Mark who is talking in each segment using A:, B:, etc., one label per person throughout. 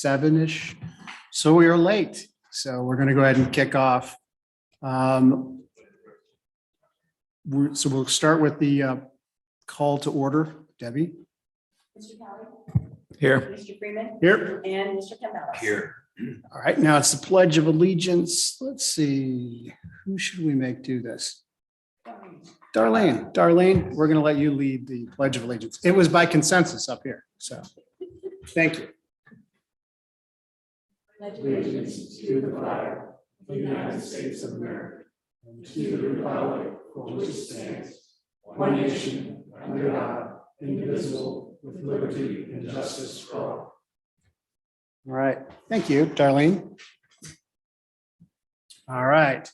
A: 7-ish. So we are late. So we're going to go ahead and kick off. So we'll start with the call to order. Debbie?
B: Mr. Kelly?
C: Here.
B: Mr. Freeman?
A: Here.
B: And Mr. Campbell?
C: Here.
A: All right, now it's the Pledge of Allegiance. Let's see, who should we make do this? Darlene, we're going to let you lead the Pledge of Allegiance. It was by consensus up here, so thank you.
B: Allegiance
D: to the flag of the United States of America, and to the republic for which it stands, one nation, under God, indivisible, with liberty and justice for all.
A: All right, thank you, Darlene. All right.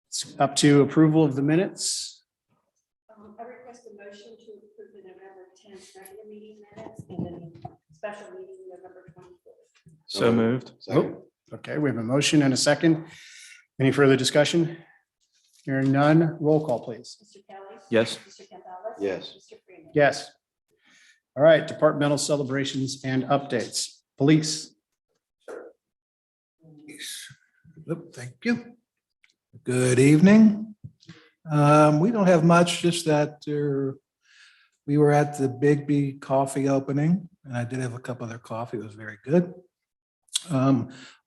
A: It's up to approval of the minutes.
B: I request a motion to approve the November 10th regular meeting minutes and then special meeting November 24th.
C: So moved.
A: Oh, okay, we have a motion and a second. Any further discussion? Hearing none, roll call, please.
B: Mr. Kelly?
C: Yes.
B: Mr. Campbell?
C: Yes.
B: Mr. Freeman?
A: Yes. All right, departmental celebrations and updates. Police.
E: Thank you. Good evening. We don't have much, just that we were at the Big B coffee opening, and I did have a cup of their coffee. It was very good.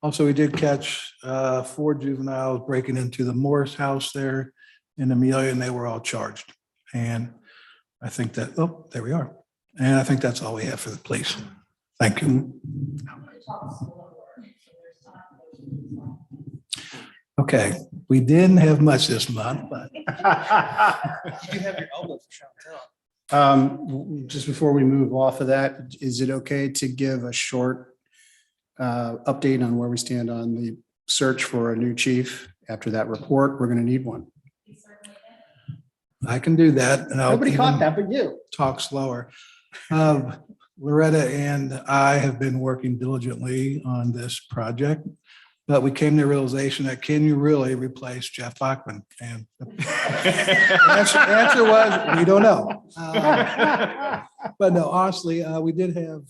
E: Also, we did catch 4 juveniles breaking into the Morris house there in Amelia, and they were all charged. And I think that, oh, there we are. And I think that's all we have for the police. Thank you. Okay, we didn't have much this month, but
F: You have your elbow for Chantel.
A: Just before we move off of that, is it okay to give a short update on where we stand on the search for a new chief? After that report, we're going to need one.
E: I can do that. And I'll
A: Nobody caught
E: even
A: that but you.
E: talk slower. Loretta and I have been working diligently on this project, but we came to the realization that can you really replace Jeff Bachman? And the answer was, we don't know. But no, honestly, we did have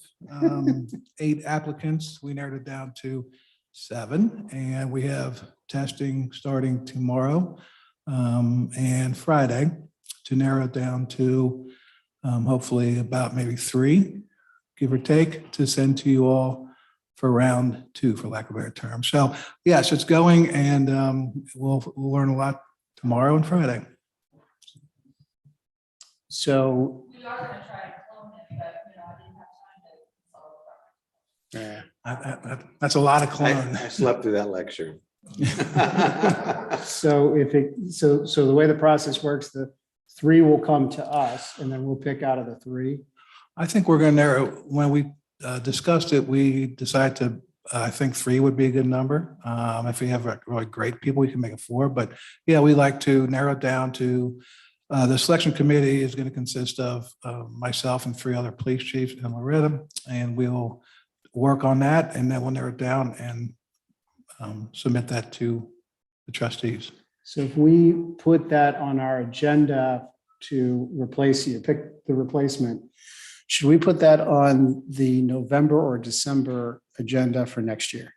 E: 8 applicants. We narrowed it down to 7, and we have testing starting tomorrow and Friday to narrow it down to hopefully about maybe 3, give or take, to send to you all for round 2, for lack of a better term. So yes, it's going, and we'll learn a lot tomorrow and Friday.
A: So.
G: We are gonna try and clone him, but I didn't have time to solve the problem.
E: That's a lot of clone.
C: I slept through that lecture.
A: So so the way the process works, the 3 will come to us and then we'll pick out of the 3.
E: I think we're going to narrow, when we discussed it, we decided to, I think 3 would be a good number. If we have really great people, we can make it 4, but yeah, we like to narrow it down to, the selection committee is going to consist of myself and 3 other police chiefs and Loretta, and we'll work on that, and then we'll narrow it down and submit that to the trustees.
A: So if we put that on our agenda to replace you, pick the replacement, should we put that on the November or December agenda for next year?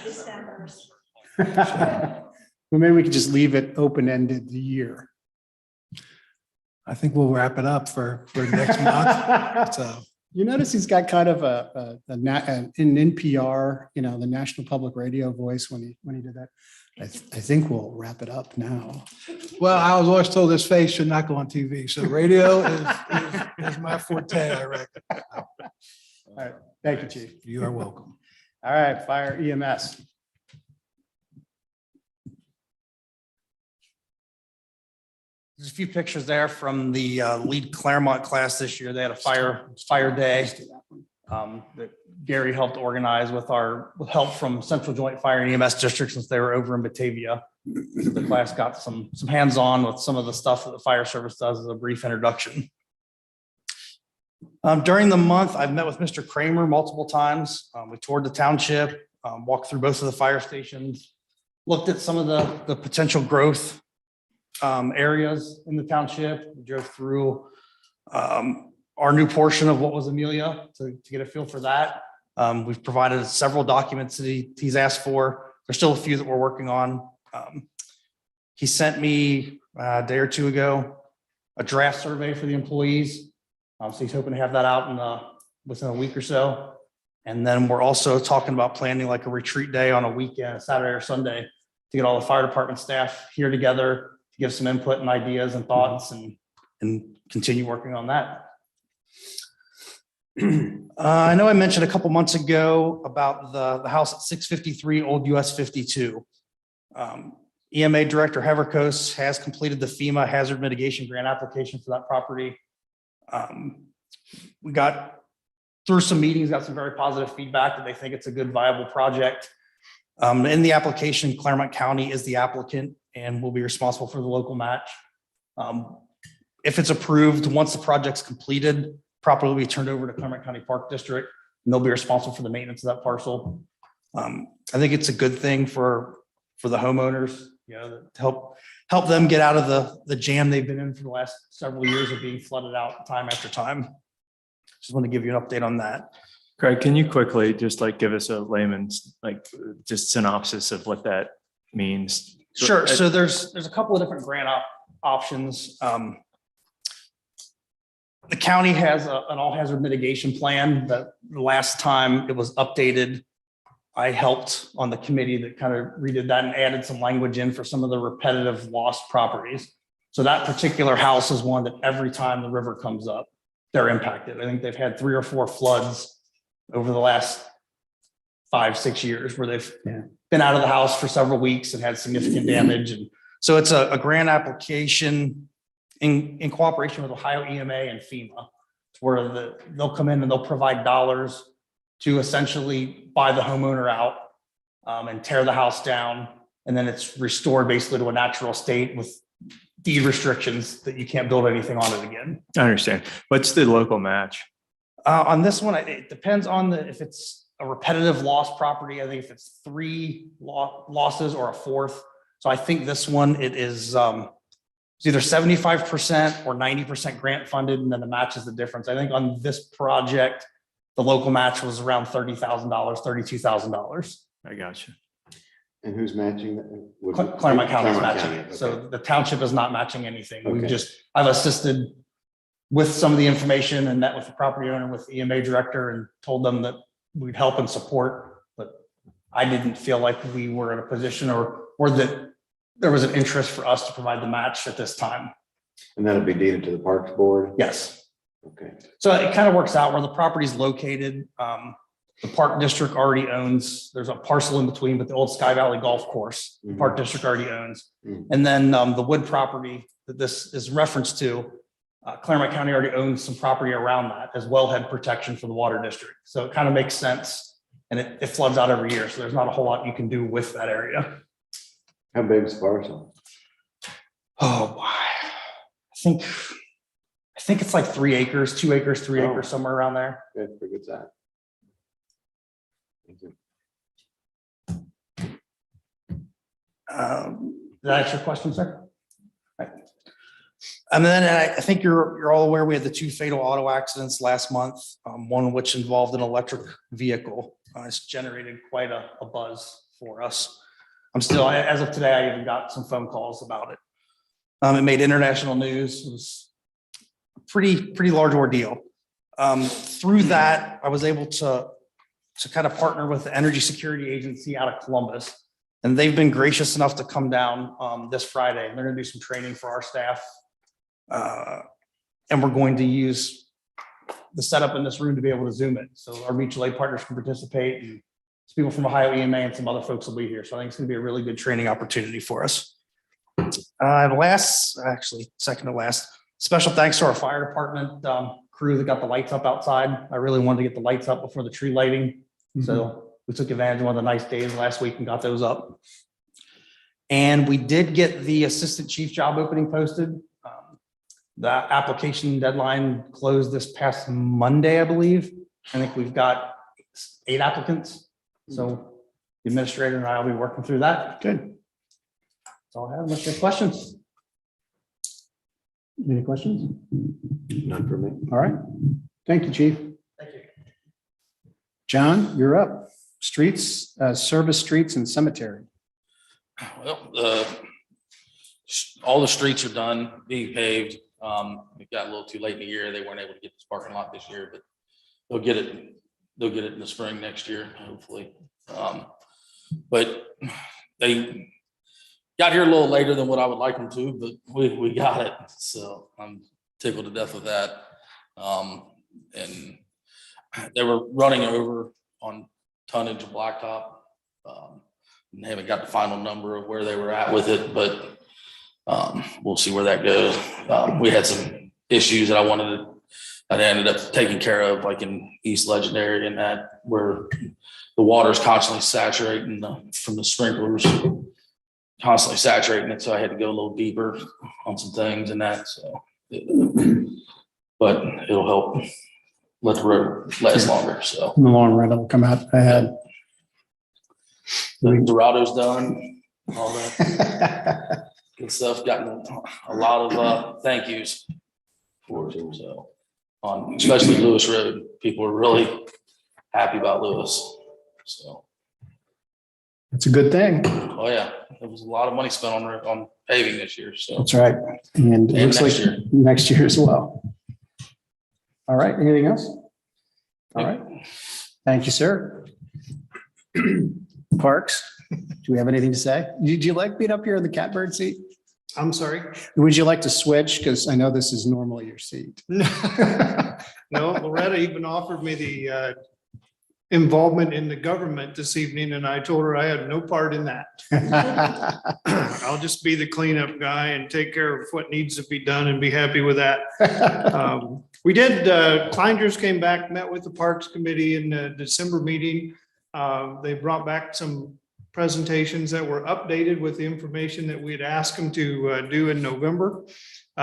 B: December.
A: Well, maybe we could just leave it open-ended the year.
E: I think we'll wrap it up for next month. So
A: You notice he's got kind of an NPR, the National Public Radio voice when he did that. I think we'll wrap it up now.
E: well, I was always told this face should not go on TV. So radio is my forte, I reckon.
A: All right, thank you, Chief.
E: You are welcome.
A: All right, fire EMS.
F: There's a few pictures there from the lead Clermont class this year. They had a fire day that Gary helped organize with help from Central Joint Fire and EMS District, since they were over in Batavia. So the class got some hands-on with some of the stuff that the fire service does as a brief introduction. During the month, I've met with Mr. Kramer multiple times. We toured the township, walked through both of the fire stations, looked at some of the potential growth areas in the township. We drove through our new portion of what was Amelia to get a feel for that. We've provided several documents that he's asked for. There's still a few that we're working on. He sent me a day or two ago a draft survey for the employees. So he's hoping to have that out within a week or so. And then we're also talking about planning like a retreat day on a weekend, Saturday or Sunday, to get all the fire department staff here together to give some input and ideas and thoughts and continue working on that. I know I mentioned a couple months ago about the house at 653 Old US 52. EMA Director Heverkos has completed the FEMA hazard mitigation grant application for that property. We got through some meetings, got some very positive feedback that they think it's a good viable project. In the application, Clermont County is the applicant and will be responsible for the local match. If it's approved, once the project's completed, property will be turned over to Clermont County Park District, and they'll be responsible for the maintenance of that parcel. I think it's a good thing for the homeowners, to help them get out of the jam they've been in for the last several years of being flooded out time after time. Just want to give you an update on that.
H: Craig, can you quickly just like give us a layman's just synopsis of what that means?
F: Sure. So there's a couple of different grant options. The county has an all hazard mitigation plan that the last time it was updated, I helped on the committee that kind of redid that and added some language in for some of the repetitive lost properties. So that particular house is one that every time the river comes up, they're impacted. I think they've had 3 or 4 floods over the last 5-6 years where they've been out of the house for several weeks and had significant damage. And so it's a grant application in cooperation with Ohio EMA and FEMA, where they'll come in and they'll provide dollars to essentially buy the homeowner out and tear the house down. And then it's restored basically to a natural state with deed restrictions that you can't build anything on it again.
H: I understand. What's the local match?
F: On this one, it depends on if it's a repetitive loss property. I think if it's 3 losses or a 4th. So I think this one, it's either 75% or 90% grant funded, and then the match is the difference. I think on this project, the local match was around $30,000, $32,000.
H: I got you.
C: And who's matching that?
F: Clermont County is
C: Clermont
F: matching
C: County,
F: it.
C: okay.
F: So the township is not matching anything.
C: Okay.
F: I've assisted with some of the information and met with the property owner, with the EMA director, and told them that we'd help and support, but I didn't feel like we were in a position or that there was an interest for us to provide the match at this time.
C: And that'll be deeded to the Parks Board?
F: Yes.
C: Okay.
F: So it kind of works out where the property is located. The Park District already owns, there's a parcel in between, but the old Sky Valley Golf Course, the Park District already owns. And then the wood property that this is referenced to, Clermont County already owns some property around that as wellhead protection for the water district. So it kind of makes sense. And it floods out every year. So there's not a whole lot you can do with that area.
C: How big is the parcel?
F: Oh, I think it's like 3 acres, 2 acres, 3
C: Oh.
F: acres, somewhere around there.
C: Good, pretty good size. Thank you.
F: Did that answer your question, sir? Right. And then I think you're all aware we had the 2 fatal auto accidents last month, one of which involved an electric vehicle. It's generated quite a buzz for us. As of today, I even got some phone calls about it. It made international news. It was a pretty large ordeal. Through that, I was able to kind of partner with the Energy Security Agency out of Columbus. And they've been gracious enough to come down this Friday. They're going to do some training for our staff. And we're going to use the setup in this room to be able to Zoom it. So our mutual aid partners can participate. And people from Ohio EMA and some other folks will be here. So I think it's going to be a really good training opportunity for us. Second to last, special thanks to our fire department crew that got the lights up outside. I really wanted to get the lights up before the tree lighting. So we took advantage of one of the nice days last week and got those up. And we did get the assistant chief job opening posted. The application deadline closed this past Monday, I believe. I think we've got 8 applicants. So the administrator and I will be working through that.
A: Good.
F: That's all I have. Unless you have questions.
A: Any questions?
C: None for me.
A: All right. Thank you, Chief.
F: Thank you.
A: John, you're up. Streets, service streets and cemetery.
I: Well, all the streets are done, being paved. It got a little too late in the year. They weren't able to get this parking lot this year, but they'll get it. They'll get it in the spring next year, hopefully. But they got here a little later than what I would like them to, but we got it. So I'm tickled to death with that. And they were running over on tonnage of blacktop. And they haven't got the final number of where they were at with it, but we'll see where that goes. We had some issues that I ended up taking care of, like in East Legendary and that, where the water's constantly saturating from the sprinklers, constantly saturating it. So I had to go a little deeper on some things and that. So, but it'll help let the road last longer. So
A: In the long run, it'll come out ahead.
I: the Dorado's done, all that good stuff. Gotten a lot of thank yous for it. So on especially Lewis Road, people are really happy about Lewis. So
A: It's a good thing.
I: oh yeah, there was a lot of money spent on paving this year. So
A: That's right. And it
I: And
A: looks
I: next
A: like
I: year.
A: next year as well. All right. Anything else? All right. Thank you, sir. Parks, do we have anything to say? Would you like being up here in the catbird seat?
D: I'm sorry.
A: Would you like to switch? Because I know this is normally your seat.
D: No, Loretta even offered me the involvement in the government this evening, and I told her I had no part in that. I'll just be the cleanup guy and take care of what needs to be done and be happy with that. We did, Kleingers came back, met with the Parks Committee in the December meeting. They brought back some presentations that were updated with the information that we had asked them to do in November.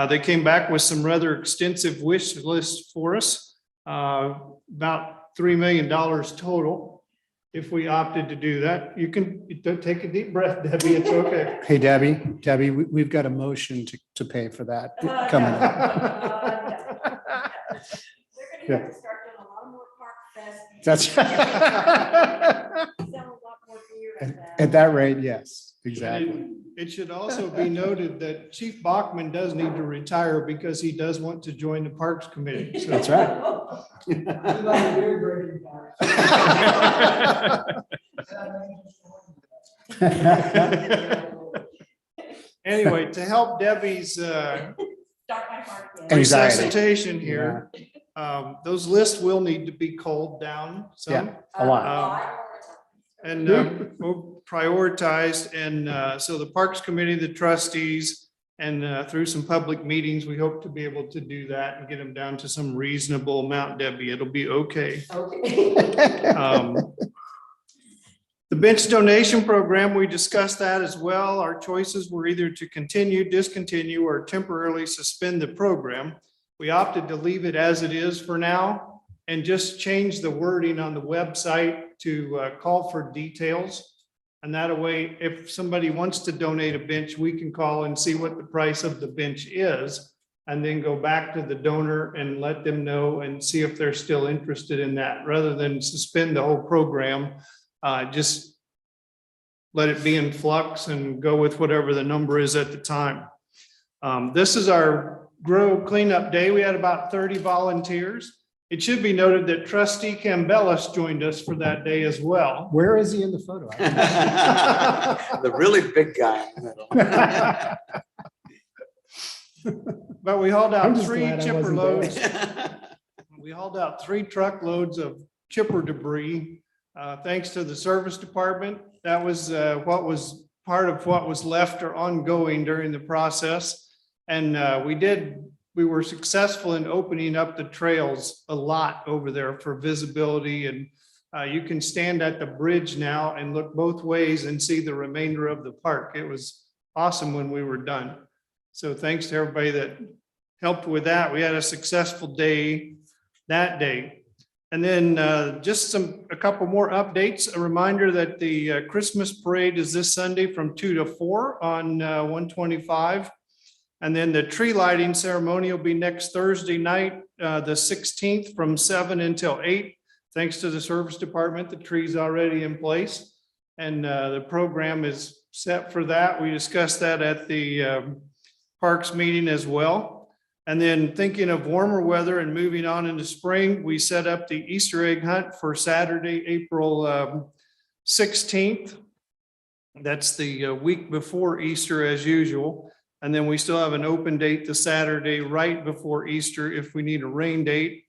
D: They came back with some rather extensive wish lists for us, about $3 million total. If we opted to do that, you can take a deep breath, Debbie. It's okay.
A: Hey, Debbie, we've got a motion to pay for that coming up.
B: They're gonna have to start doing a lot more park fest.
A: That's
B: Sell a lot more beer
A: at that rate, yes, exactly.
D: It should also be noted that Chief Bachman does need to retire because he does want to join the Parks Committee. So
A: That's right.
D: anyway, to help Debbie's
B: Start my park.
A: Anxiety.
D: resuscitation here, those lists will need to be culled down some.
A: Yeah, a lot.
D: And prioritized. And so the Parks Committee, the trustees, and through some public meetings, we hope to be able to do that and get them down to some reasonable amount, Debbie. It'll be okay. The bench donation program, we discussed that as well. Our choices were either to continue, discontinue, or temporarily suspend the program. We opted to leave it as it is for now and just change the wording on the website to call for details. And that way, if somebody wants to donate a bench, we can call and see what the price of the bench is, and then go back to the donor and let them know and see if they're still interested in that, rather than suspend the whole program. Just let it be in flux and go with whatever the number is at the time. This is our Grow Cleanup Day. We had about 30 volunteers. It should be noted that Trustee Campbellis joined us for that day as well.
A: Where is he in the photo?
C: The really big guy in the middle.
D: But we hauled
A: I'm
D: out
A: just
D: 3
A: glad I
D: chipper
A: wasn't
D: loads. We hauled out 3 truckloads of chipper debris. Thanks to the service department. That was what was part of what was left or ongoing during the process. And we were successful in opening up the trails a lot over there for visibility. And you can stand at the bridge now and look both ways and see the remainder of the park. It was awesome when we were done. So thanks to everybody that helped with that. We had a successful day that day. And then just a couple more updates. A reminder that the Christmas parade is this Sunday from 2 to 4 on 125. And then the tree lighting ceremony will be next Thursday night, the 16th from 7 until 8. Thanks to the service department, the tree's already in place. And the program is set for that. We discussed that at the Parks meeting as well. And then thinking of warmer weather and moving on into spring, we set up the Easter egg hunt for Saturday, April 16th. That's the week before Easter as usual. And then we still have an open date the Saturday right before Easter if we need a rain date.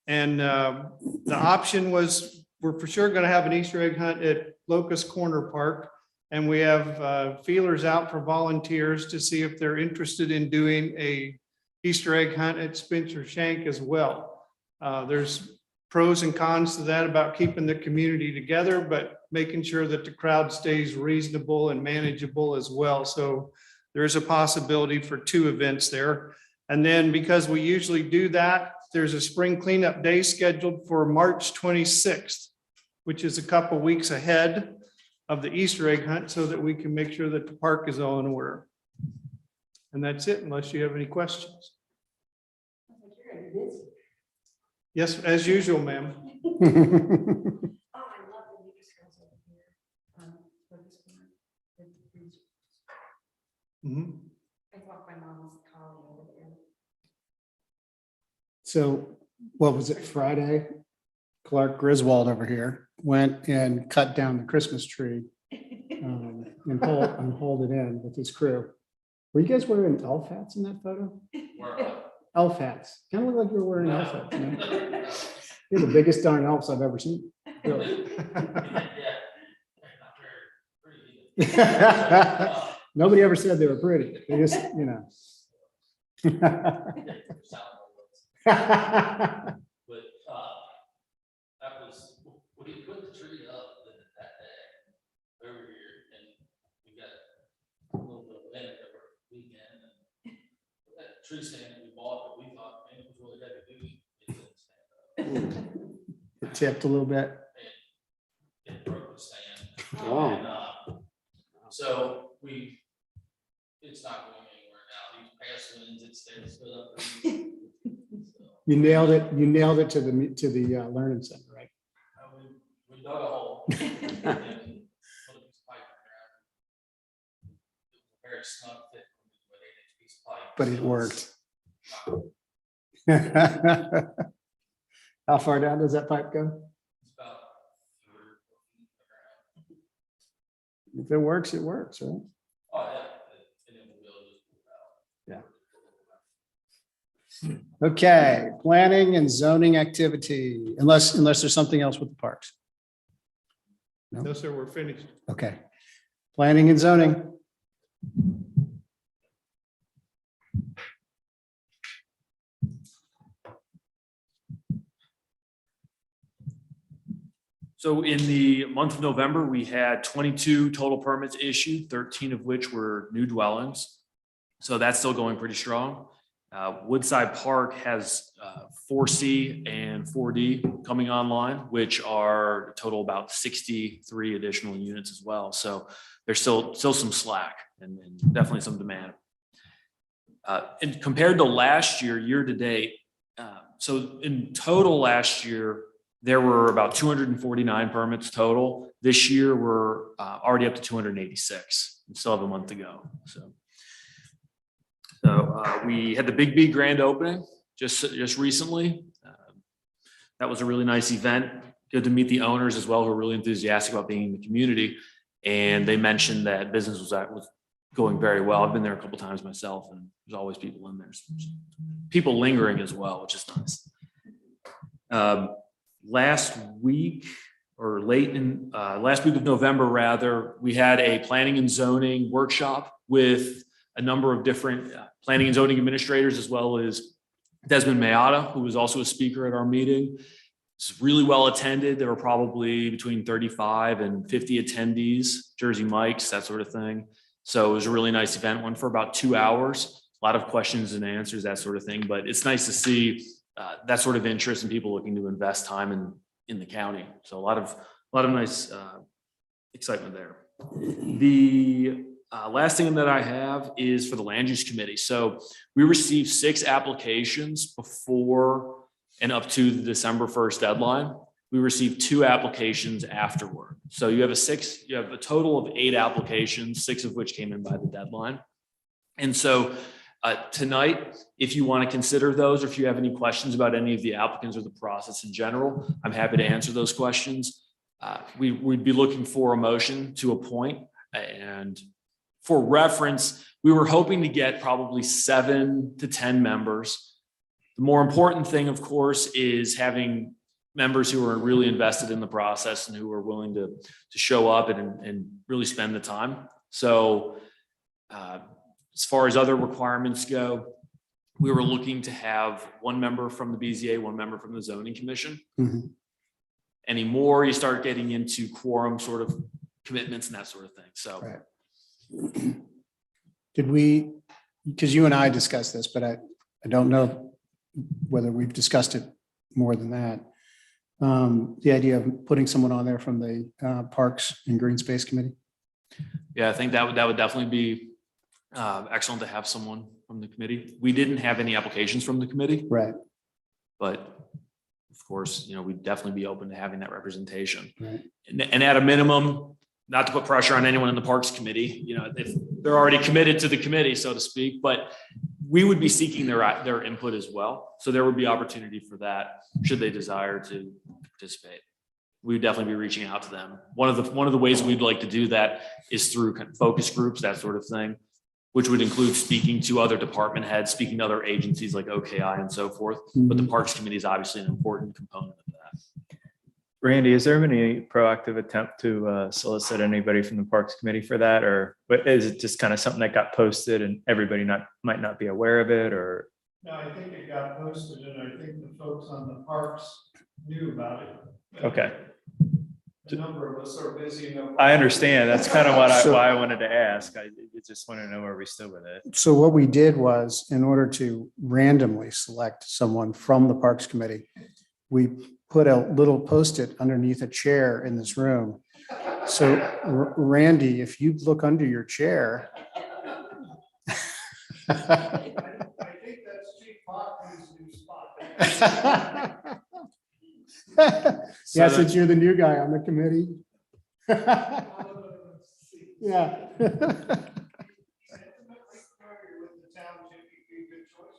D: And the option was, we're for sure going to have an Easter egg hunt at Locust Corner Park. And we have feelers out for volunteers to see if they're interested in doing a Easter egg hunt at Spencer Shank as well. There's pros and cons to that about keeping the community together, but making sure that the crowd stays reasonable and manageable as well. So there's a possibility for 2 events there. And then because we usually do that, there's a spring cleanup day scheduled for March 26th, which is a couple weeks ahead of the Easter egg hunt so that we can make sure that the park is all in order. And that's it, unless you have any questions. Yes, as usual, ma'am.
B: Oh, I love the new schools over here. For this one.
D: Mhm.
B: I thought my mom's calling over there.
A: So what was it, Friday? Clark Griswold over here went and cut down the Christmas tree and hauled it in with his crew. Were you guys wearing elf hats in that photo? Elf hats. Kind of look like you were wearing elf hats. You know? You're the biggest darn elves I've ever seen. Really. Nobody ever said they were pretty. They just, you know.
I: But that was, we put the tree up that day over here, and we got a little bit of wind over the weekend, and that tree stand that we bought, that we thought, man, it was really heavy duty, it didn't stand up.
A: It tipped a little bit.
I: It broke the stand.
C: Oh.
I: And, so it's not going anywhere now. These past winds, it stood up. So,
A: You nailed it. You nailed it to the learning center, right?
I: we dug a hole. And put a piece of pipe in there. It was a very snug fit with an 8-inch piece of pipe.
A: But it
I: So
A: worked.
I: it's
A: How far down does that pipe go?
I: about 3 or 4 feet underground.
A: If it works, it works, right?
I: Oh, yeah. And then we'll just pull it out.
A: Yeah. Okay, planning and zoning activity, unless there's something else with the parks.
D: No, sir, we're finished.
A: Okay, planning and zoning.
H: So in the month of November, we had 22 total permits issued, 13 of which were new dwellings. So that's still going pretty strong. Woodside Park has 4C and 4D coming online, which are a total about 63 additional units as well. So there's still some slack and definitely some demand. And compared to last year to date, so in total last year, there were about 249 permits total. This year, we're already up to 286. We still have a month to go. So we had the Big B grand opening just recently. That was a really nice event. Good to meet the owners as well, who are really enthusiastic about being in the community. And they mentioned that business was going very well. I've been there a couple times myself, and there's always people in there. People lingering as well, which is nice. Last week or last week of November, rather, we had a planning and zoning workshop with a number of different planning and zoning administrators, as well as Desmond Mayata, who was also a speaker at our meeting. It's really well attended. There were probably between 35 and 50 attendees, Jersey Mike's, that sort of thing. So it was a really nice event, went for about 2 hours, a lot of questions and answers, that sort of thing. But it's nice to see that sort of interest in people looking to invest time in the county. So a lot of nice excitement there. The Last thing that I have is for the land use committee. So we received 6 applications before and up to the December 1st deadline. We received 2 applications afterward. So you have a total of 8 applications, 6 of which came in by the deadline. And so tonight, if you want to consider those, or if you have any questions about any of the applicants or the process in general, I'm happy to answer those questions. We'd be looking for a motion to appoint, and for reference, we were hoping to get probably 7 to 10 members. The more important thing, of course, is having members who are really invested in the process and who are willing to show up and really spend the time. So as far as other requirements go, we were looking to have 1 member from the BZA, 1 member from the zoning commission.
A: Mhm.
H: Any more, you start getting into quorum sort of commitments and that sort of thing. So.
A: Right. Did we, because you and I discussed this, but I don't know whether we've discussed it more than that. The idea of putting someone on there from the Parks and Green Space Committee.
H: Yeah, I think that would definitely be excellent to have someone from the committee. We didn't have any applications from the committee,
A: Right.
H: but of course, we'd definitely be open to having that representation.
A: Right.
H: And at a minimum, not to put pressure on anyone in the Parks Committee, if they're already committed to the committee, so to speak, but we would be seeking their input as well. So there would be opportunity for that should they desire to participate. We would definitely be reaching out to them. One of the ways we'd like to do that is through kind of focus groups, that sort of thing, which would include speaking to other department heads, speaking to other agencies like OKI and so forth. But the Parks Committee is obviously an important component of that.
J: Randy, is there been any proactive attempt to solicit anybody from the Parks Committee for that? Or is it just kind of something that got posted and everybody might not be aware of it? Or
D: No, I think it got posted and I think the folks on the parks knew about it.
J: okay,
D: A number of us are busy enough.
J: I understand. That's kind of
A: So-
J: why I wanted to ask. I just want to know where we stood with it.
A: So what we did was, in order to randomly select someone from the Parks Committee, we put a little Post-it underneath a chair in this room. So Randy, if you look under your chair.
D: I think that's Chief Hoffman's new spot.
A: Yeah, since you're the new guy on the committee. Yeah.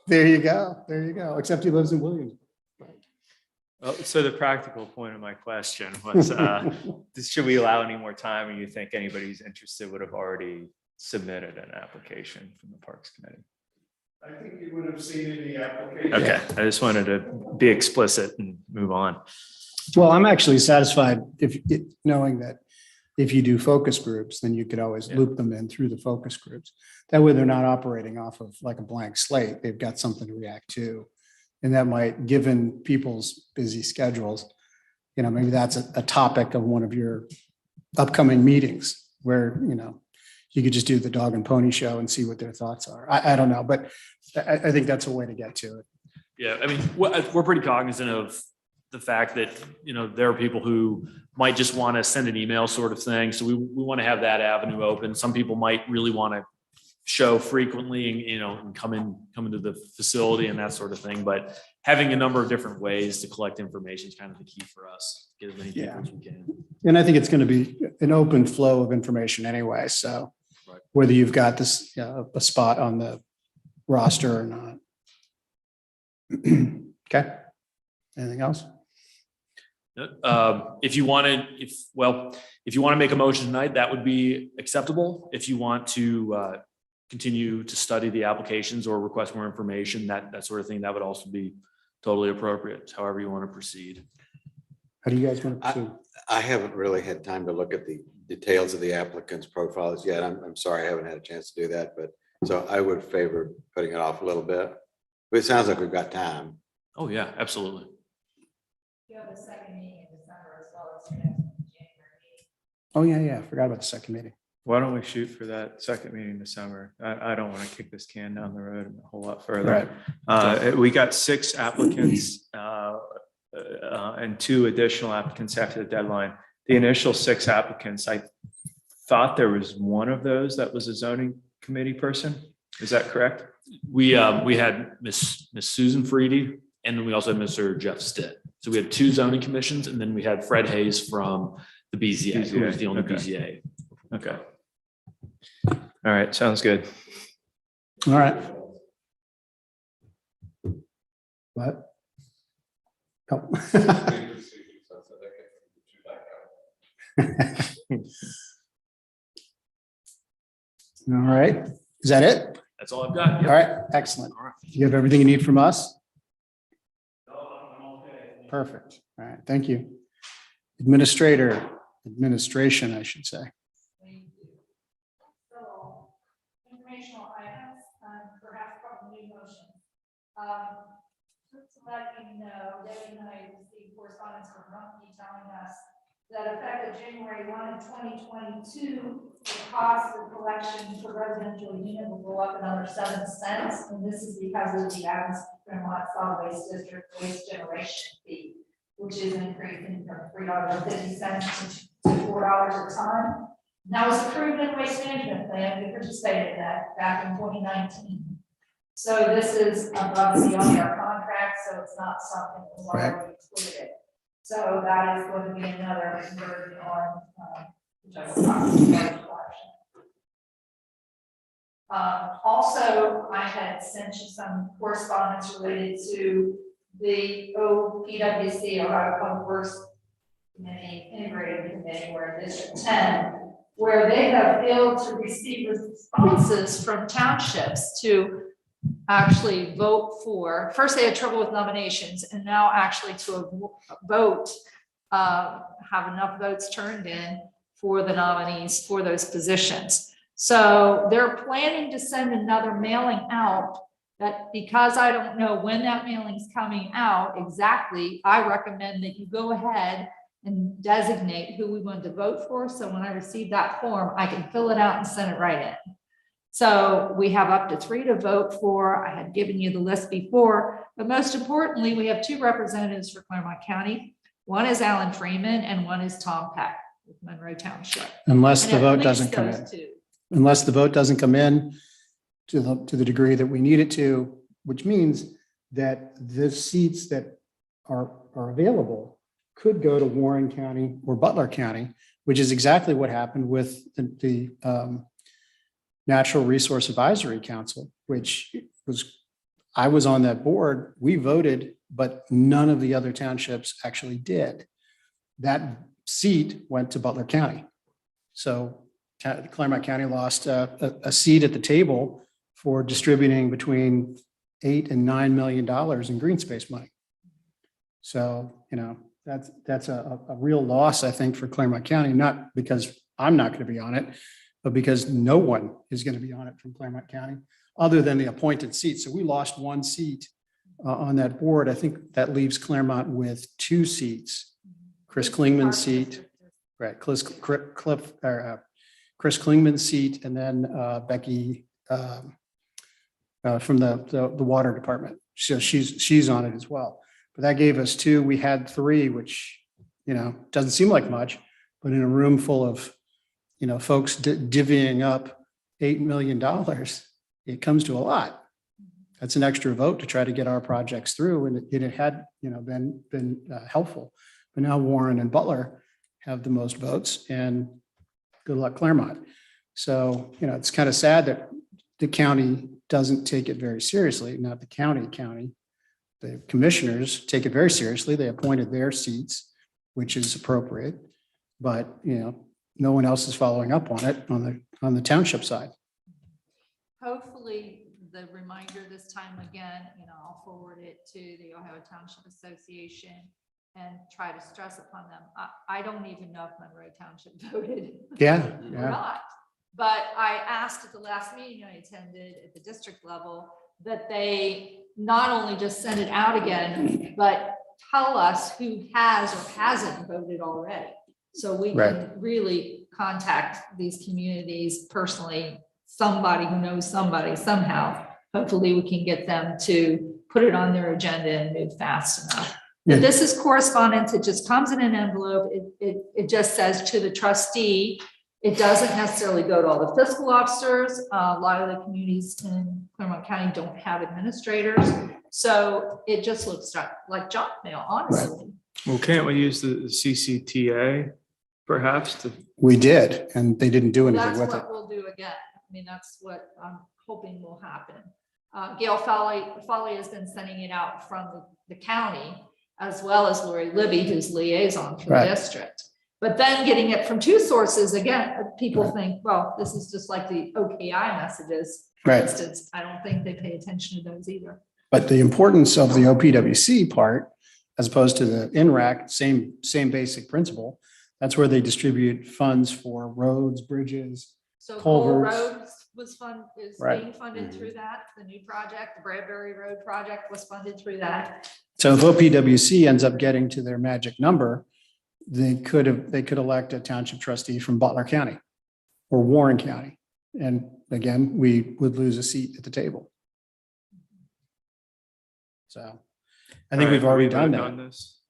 A: There you go. There you go. Except he lives in Williams.
J: Well, so the practical point of my question was, should we allow any more time? Or you think anybody who's interested would have already submitted an application from the Parks Committee?
D: I think you would have seen in the application.
J: Okay, I just wanted to be explicit and move on.
A: Well, I'm actually satisfied knowing that if you do focus groups, then you could always loop them in through the focus groups. That way they're not operating off of like a blank slate. They've got something to react to. And that might, given people's busy schedules, maybe that's a topic of one of your upcoming meetings where, you could just do the dog and pony show and see what their thoughts are. I don't know, but I think that's a way to get to it.
H: Yeah, I mean, we're pretty cognizant of the fact that, there are people who might just want to send an email sort of thing. So we want to have that avenue open. Some people might really want to show frequently and come into the facility and that sort of thing. But having a number of different ways to collect information is kind of the key for us. Get as many people as we can.
A: And I think it's going to be an open flow of information anyway. So whether you've got this, a spot on the roster or not. Okay. Anything else?
H: If you want to make a motion tonight, that would be acceptable. If you want to continue to study the applications or request more information, that sort of thing, that would also be totally appropriate, however you want to proceed.
A: How do you guys want to proceed?
C: I haven't really had time to look at the details of the applicant's profiles yet. I'm sorry, I haven't had a chance to do that, but so I would favor putting it off a little bit. But it sounds like we've got time.
H: Oh, yeah, absolutely.
G: You have a second meeting in December as well as your next January meeting.
A: Oh, yeah. I forgot about the second meeting.
J: Why don't we shoot for that second meeting in December? I don't want to kick this can down the road a whole lot further.
A: Right.
J: We got 6 applicants and 2 additional applicants after the deadline. The initial 6 applicants, I thought there was one of those that was a zoning committee person. Is that correct?
H: We had Miss Susan Freedy, and then we also had Mr. Jeff Stitt. So we had 2 zoning commissions, and then we had Fred Hayes from the BZA, who was the only
J: Okay.
H: BZA.
J: Okay. All right, sounds good.
A: All right. What? Oh. All right, is that it?
H: That's all I've got.
A: All
H: Yep.
A: right, excellent. You have everything you need from us? Perfect. All right, thank you. Administration, I should say.
G: So, informational items, perhaps probably motion. Just to let you know, Debbie and I received correspondence from Rumpke telling us that effective January 1, 2022, the cost of collection per residential unit will go up another 7 cents. And this is because of the Clermont Solid Waste District waste generation fee, which is increasing from $3.50 to $4 a ton. And that was approved in the waste management plan. We participated in that back in 2019. So this is above and beyond our contract, so it's not something that was already included. So that is going to be another burden on general property collection. Also, I had sent you some correspondence related to the OPWC, Ohio Public Works Committee, Integrated Committee, we're in District 10, where they have failed to receive responses from townships to actually vote for. First, they had trouble with nominations, and now actually to vote, have enough votes turned in for the nominees for those positions. So they're planning to send another mailing out. That because I don't know when that mailing's coming out exactly, I recommend that you go ahead and designate who we want to vote for. So when I receive that form, I can fill it out and send it right in. So we have up to 3 to vote for. I had given you the list before, but most importantly, we have 2 representatives for Clermont County. One is Alan Freeman and one is Tom Peck with Monroe Township.
A: Unless the
G: And at
A: vote
G: least
A: doesn't come
G: those
A: in.
G: 2.
A: Unless the vote doesn't come in to the degree that we need it to, which means that the seats that are available could go to Warren County or Butler County, which is exactly what happened with the Natural Resource Advisory Council, which I was on that board. We voted, but none of the other townships actually did. That seat went to Butler County. So Clermont County lost a seat at the table for distributing between $8 and $9 million in green space money. So, that's a real loss, I think, for Clermont County, not because I'm not going to be on it, but because no one is going to be on it from Clermont County other than the appointed seat. So we lost 1 seat on that board. I think that leaves Clermont with 2 seats. Chris Klingman's seat, right? Chris Klingman's seat, and then Becky from the water department. So she's on it as well. But that gave us 2. We had 3, which doesn't seem like much, but in a room full of folks divvying up $8 million, it comes to a lot. That's an extra vote to try to get our projects through, and it had been helpful. But now Warren and Butler have the most votes, and good luck Clermont. So it's kind of sad that the county doesn't take it very seriously. Not the county. The commissioners take it very seriously. They appointed their seats, which is appropriate, but no one else is following up on it on the township side.
G: Hopefully, the reminder this time again, I'll forward it to the Ohio Township Association and try to stress upon them. I don't even know if Monroe Township voted.
A: Yeah.
G: Or not. But I asked at the last meeting I attended at the district level that they not only just send it out again, but tell us who has or hasn't voted already. So we can really contact these communities personally, somebody who knows somebody somehow. Hopefully we can get them to put it on their agenda and move fast enough.
A: Yeah.
G: This is correspondence. It just comes in an envelope. It just says to the trustee. It doesn't necessarily go to all the fiscal officers. A lot of the communities in Clermont County don't have administrators. So it just looks like junk mail, honestly.
J: Well, can't we use the CCTA perhaps to?
A: We did, and they didn't do anything
G: That's
A: with it.
G: what we'll do again. I mean, that's what I'm hoping will happen. Gail Foley has been sending it out from the county, as well as Lori Libby, who's liaison for the
A: Right.
G: district. But then getting it from two sources, again, people think, well, this is just like the OKI messages. For
A: Right.
G: instance, I don't think they pay attention to those either.
A: But the importance of the OPWC part, as opposed to the NRAC, same basic principle. That's where they distribute funds for roads, bridges.
G: So Cole
A: Culverts.
G: Road is
A: Right.
G: being funded through that. The new project, the Bradbury Road project was funded through that.
A: So if OPWC ends up getting to their magic number, they could elect a township trustee from Butler County or Warren County. And again, we would lose a seat at the table. So I think we've already done that.
J: This.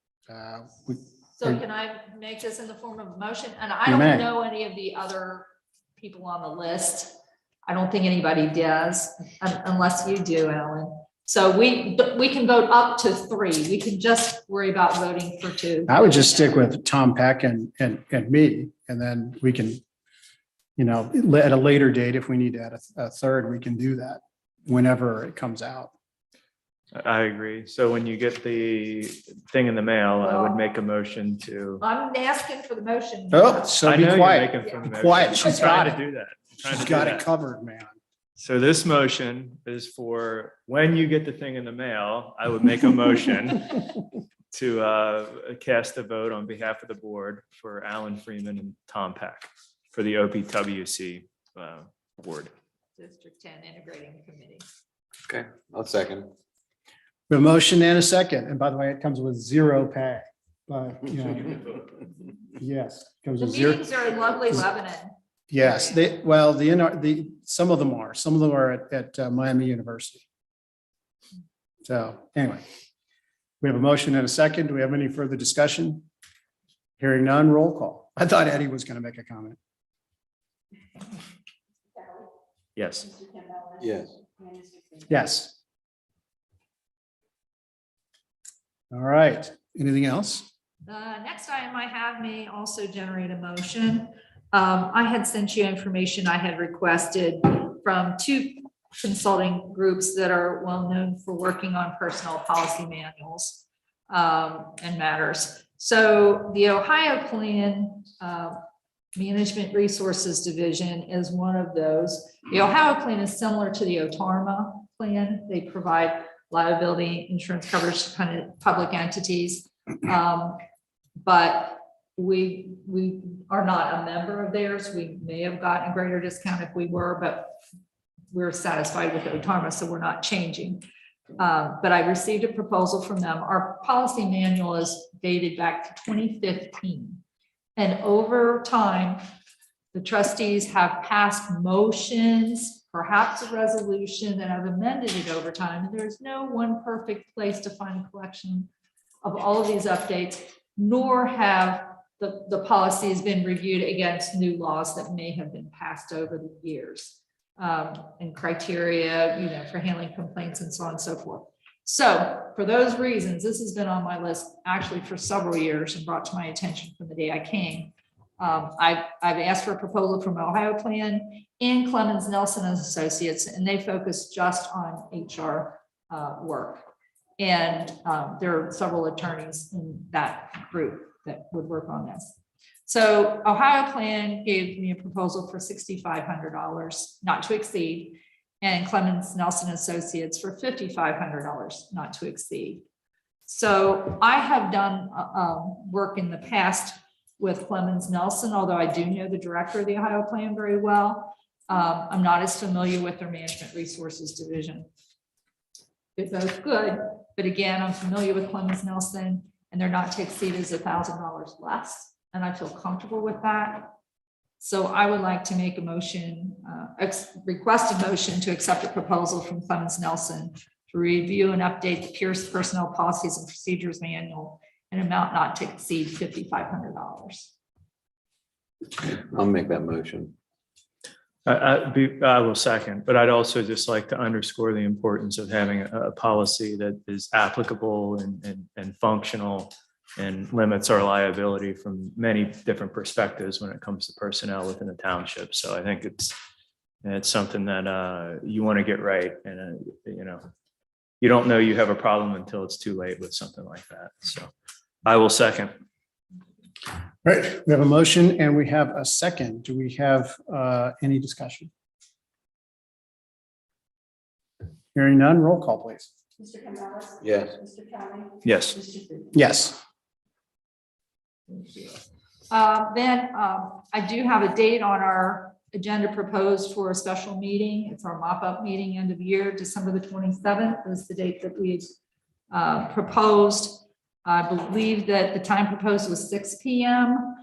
G: So can I make this in the form of a motion? And I
A: You
G: don't
A: may.
G: know any of the other people on the list. I don't think anybody does, unless you do, Alan. So we can vote up to 3. We can just worry about voting for 2.
A: I would just stick with Tom Peck and me, and then we can, at a later date, if we need to add a third, we can do that whenever it comes out.
J: I agree. So when you get the thing in the mail, I would make a motion to.
G: I'm asking for the motion.
A: Oh, so
J: I
A: be
J: know you're
A: quiet.
J: making from the
A: Be
J: motion.
A: quiet.
J: I'm
A: She's
J: trying
A: got
J: to
A: it.
J: do that. I'm trying
A: She's
J: to do
A: got it
J: that.
A: covered, man.
J: So this motion is for when you get the thing in the mail, I would make a motion to cast a vote on behalf of the board for Alan Freeman and Tom Peck for the OPWC board.
G: District 10 Integrating Committee.
C: Okay, I'll second.
A: A motion and a second. And by the way, it comes with 0 pay. But, yes, it comes
G: The
A: with 0.
G: meetings are in lovely Lebanon.
A: Yes, some of them are at Miami University. So anyway, we have a motion and a second. Do we have any further discussion? Hearing none, roll call. I thought Eddie was going to make a comment.
J: Yes.
B: Mr. Campbell.
C: Yes.
B: And Mr. Freeman.
A: Yes. All right. Anything else?
G: The next item I have may also generate a motion. I had sent you information I had requested from 2 consulting groups that are well known for working on personnel policy manuals and matters. So the Ohio Plan Management Resources Division is one of those. The Ohio Plan is similar to the OTARMA plan. They provide liability insurance coverage to kind of public entities. But we are not a member of theirs. We may have gotten a greater discount if we were, but we're satisfied with OTARMA, so we're not changing. But I received a proposal from them. Our policy manual is dated back to 2015. And over time, the trustees have passed motions, perhaps a resolution that have amended it over time. And there's no one perfect place to find a collection of all of these updates, nor have the policy has been reviewed against new laws that may have been passed over the years. And criteria, for handling complaints and so on and so forth. So for those reasons, this has been on my list actually for several years and brought to my attention from the day I came. I've asked for a proposal from Ohio Plan and Clemens Nelson and Associates, and they focus just on HR work. And there are several attorneys in that group that would work on this. So Ohio Plan gave me a proposal for $6,500, not to exceed, and Clemens Nelson Associates for $5,500, not to exceed. So I have done work in the past with Clemens Nelson, although I do know the director of the Ohio Plan very well. I'm not as familiar with their management resources division. They're both good, but again, I'm familiar with Clemens Nelson, and they're not to exceed is $1,000 less. And I feel comfortable with that. So I would like to make a motion, request a motion to accept a proposal from Clemens Nelson to review and update the Pierce Personnel Policies and Procedures Manual, an amount not to exceed $5,500.
C: I'll make that motion.
J: I will second, but I'd also just like to underscore the importance of having a policy that is applicable and functional and limits our liability from many different perspectives when it comes to personnel within the township. So I think it's something that you want to get right. And, you don't know you have a problem until it's too late with something like that. So I will second.
A: Right, we have a motion and we have a second. Do we have any discussion? Hearing none, roll call, please.
B: Mr. Campbell.
C: Yes.
B: Mr. Kelly.
J: Yes.
B: Mr. Freeman.
A: Yes.
G: Then I do have a date on our agenda proposed for a special meeting. It's our mop-up meeting end of year, December the 27th is the date that we proposed. I believe that the time proposed was 6 p.m.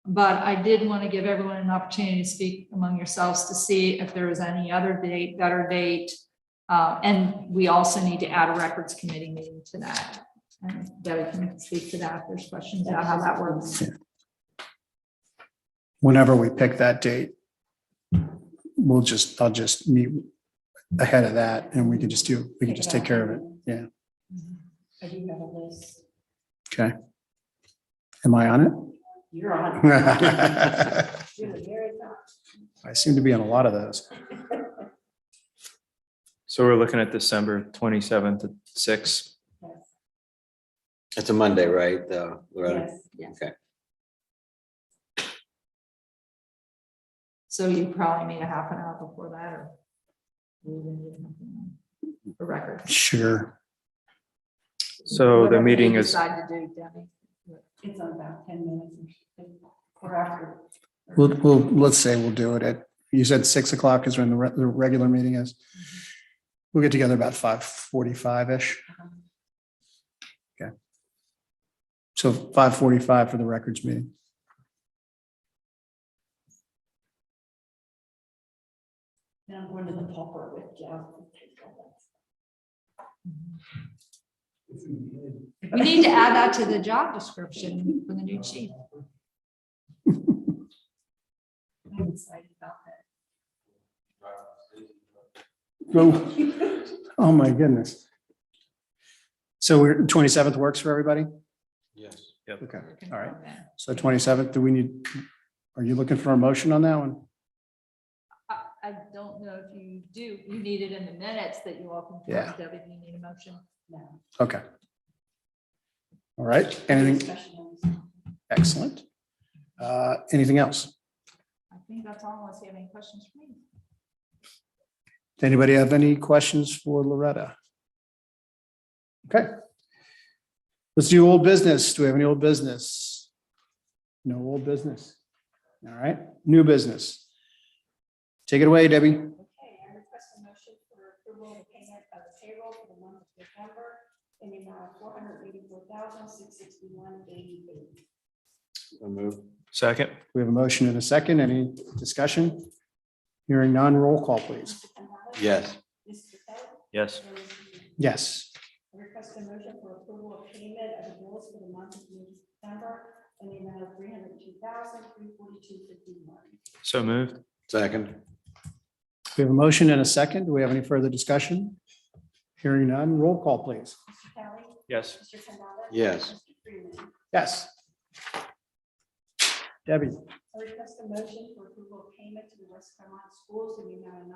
G: But I did want to give everyone an opportunity to speak among yourselves to see if there is any other date, better date. And we also need to add a records committee meeting to that. And Debbie can speak to that if there's questions about how that works.
A: Whenever we pick that date, I'll just meet ahead of that and we can just take care of it. Yeah.
B: I do have a list.
A: Okay. Am I on it?
B: You're on. You're the very top.
A: I seem to be on a lot of those.
J: So we're looking at December 27th at 6.
B: Yes.
C: It's a Monday, right? Loretta?
B: Yes, yes.
C: Okay.
G: So you probably need a half an hour before that or a record.
A: Sure.
J: So the
G: Whatever
J: meeting
G: you
J: is,
G: decide to do, Debbie.
B: It's on about 10 minutes or after.
A: Let's say we'll do it at, you said 6 o'clock is when the regular meeting is. We'll get together about 5:45-ish. Okay. So 5:45 for the records meeting.
B: Then I'm going to the pauper with Jeff.
G: We need to add that to the job description for the new chief.
B: I'm excited about that.
A: Oh, my goodness. So 27th works for everybody?
C: Yes.
A: Okay, all right. So 27th, are you looking for a motion on that one?
G: I don't know if you do, you need it in the minutes that you all can.
A: Yeah.
G: Debbie, do you need a motion?
B: No.
A: Okay. All right, anything, excellent. Anything else?
G: I think that's all, unless you have any questions for me.
A: Does anybody have any questions for Loretta? Okay. Let's do old business. Do we have any old business? No old business. All right, new business. Take it away, Debbie.
B: Okay, I request a motion for approval of payment of the payroll for the month of November in the amount of $484,661.88.
C: I'll move.
J: second.
A: We have a motion and a second. Any discussion? Hearing none, roll call, please.
B: Mr. Campbell.
C: Yes.
B: Mr. Kelly.
J: Yes.
B: and Mr. Freeman.
A: Yes.
B: I request a motion for approval of payment of the bills for the month of December in the amount of $302,342.51.
J: So moved.
C: Second.
A: We have a motion and a second. Do we have any further discussion? Hearing none, roll call, please.
B: Mr. Kelly.
J: Yes.
B: Mr. Campbell.
C: Yes.
B: Mr. Freeman.
A: Yes. Debbie,
B: I request a motion for approval of payment to the West Clermont schools in the amount of